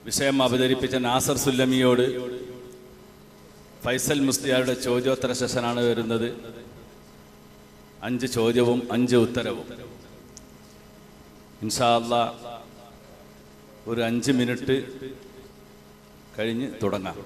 വിഷയം അവതരിപ്പിച്ച നാസർ സുല്ലമിയോട് ഫൈസൽ മുസ്ലിയാരുടെ ചോദ്യോത്തര സെഷനാണ് വരുന്നത്. 5 ചോദ്യവും 5 ഉത്തരവും. ഇൻഷാ അല്ലാഹ് ഒരു 5 മിനിറ്റ് കഴിഞ്ഞ് തുടങ്ങാം.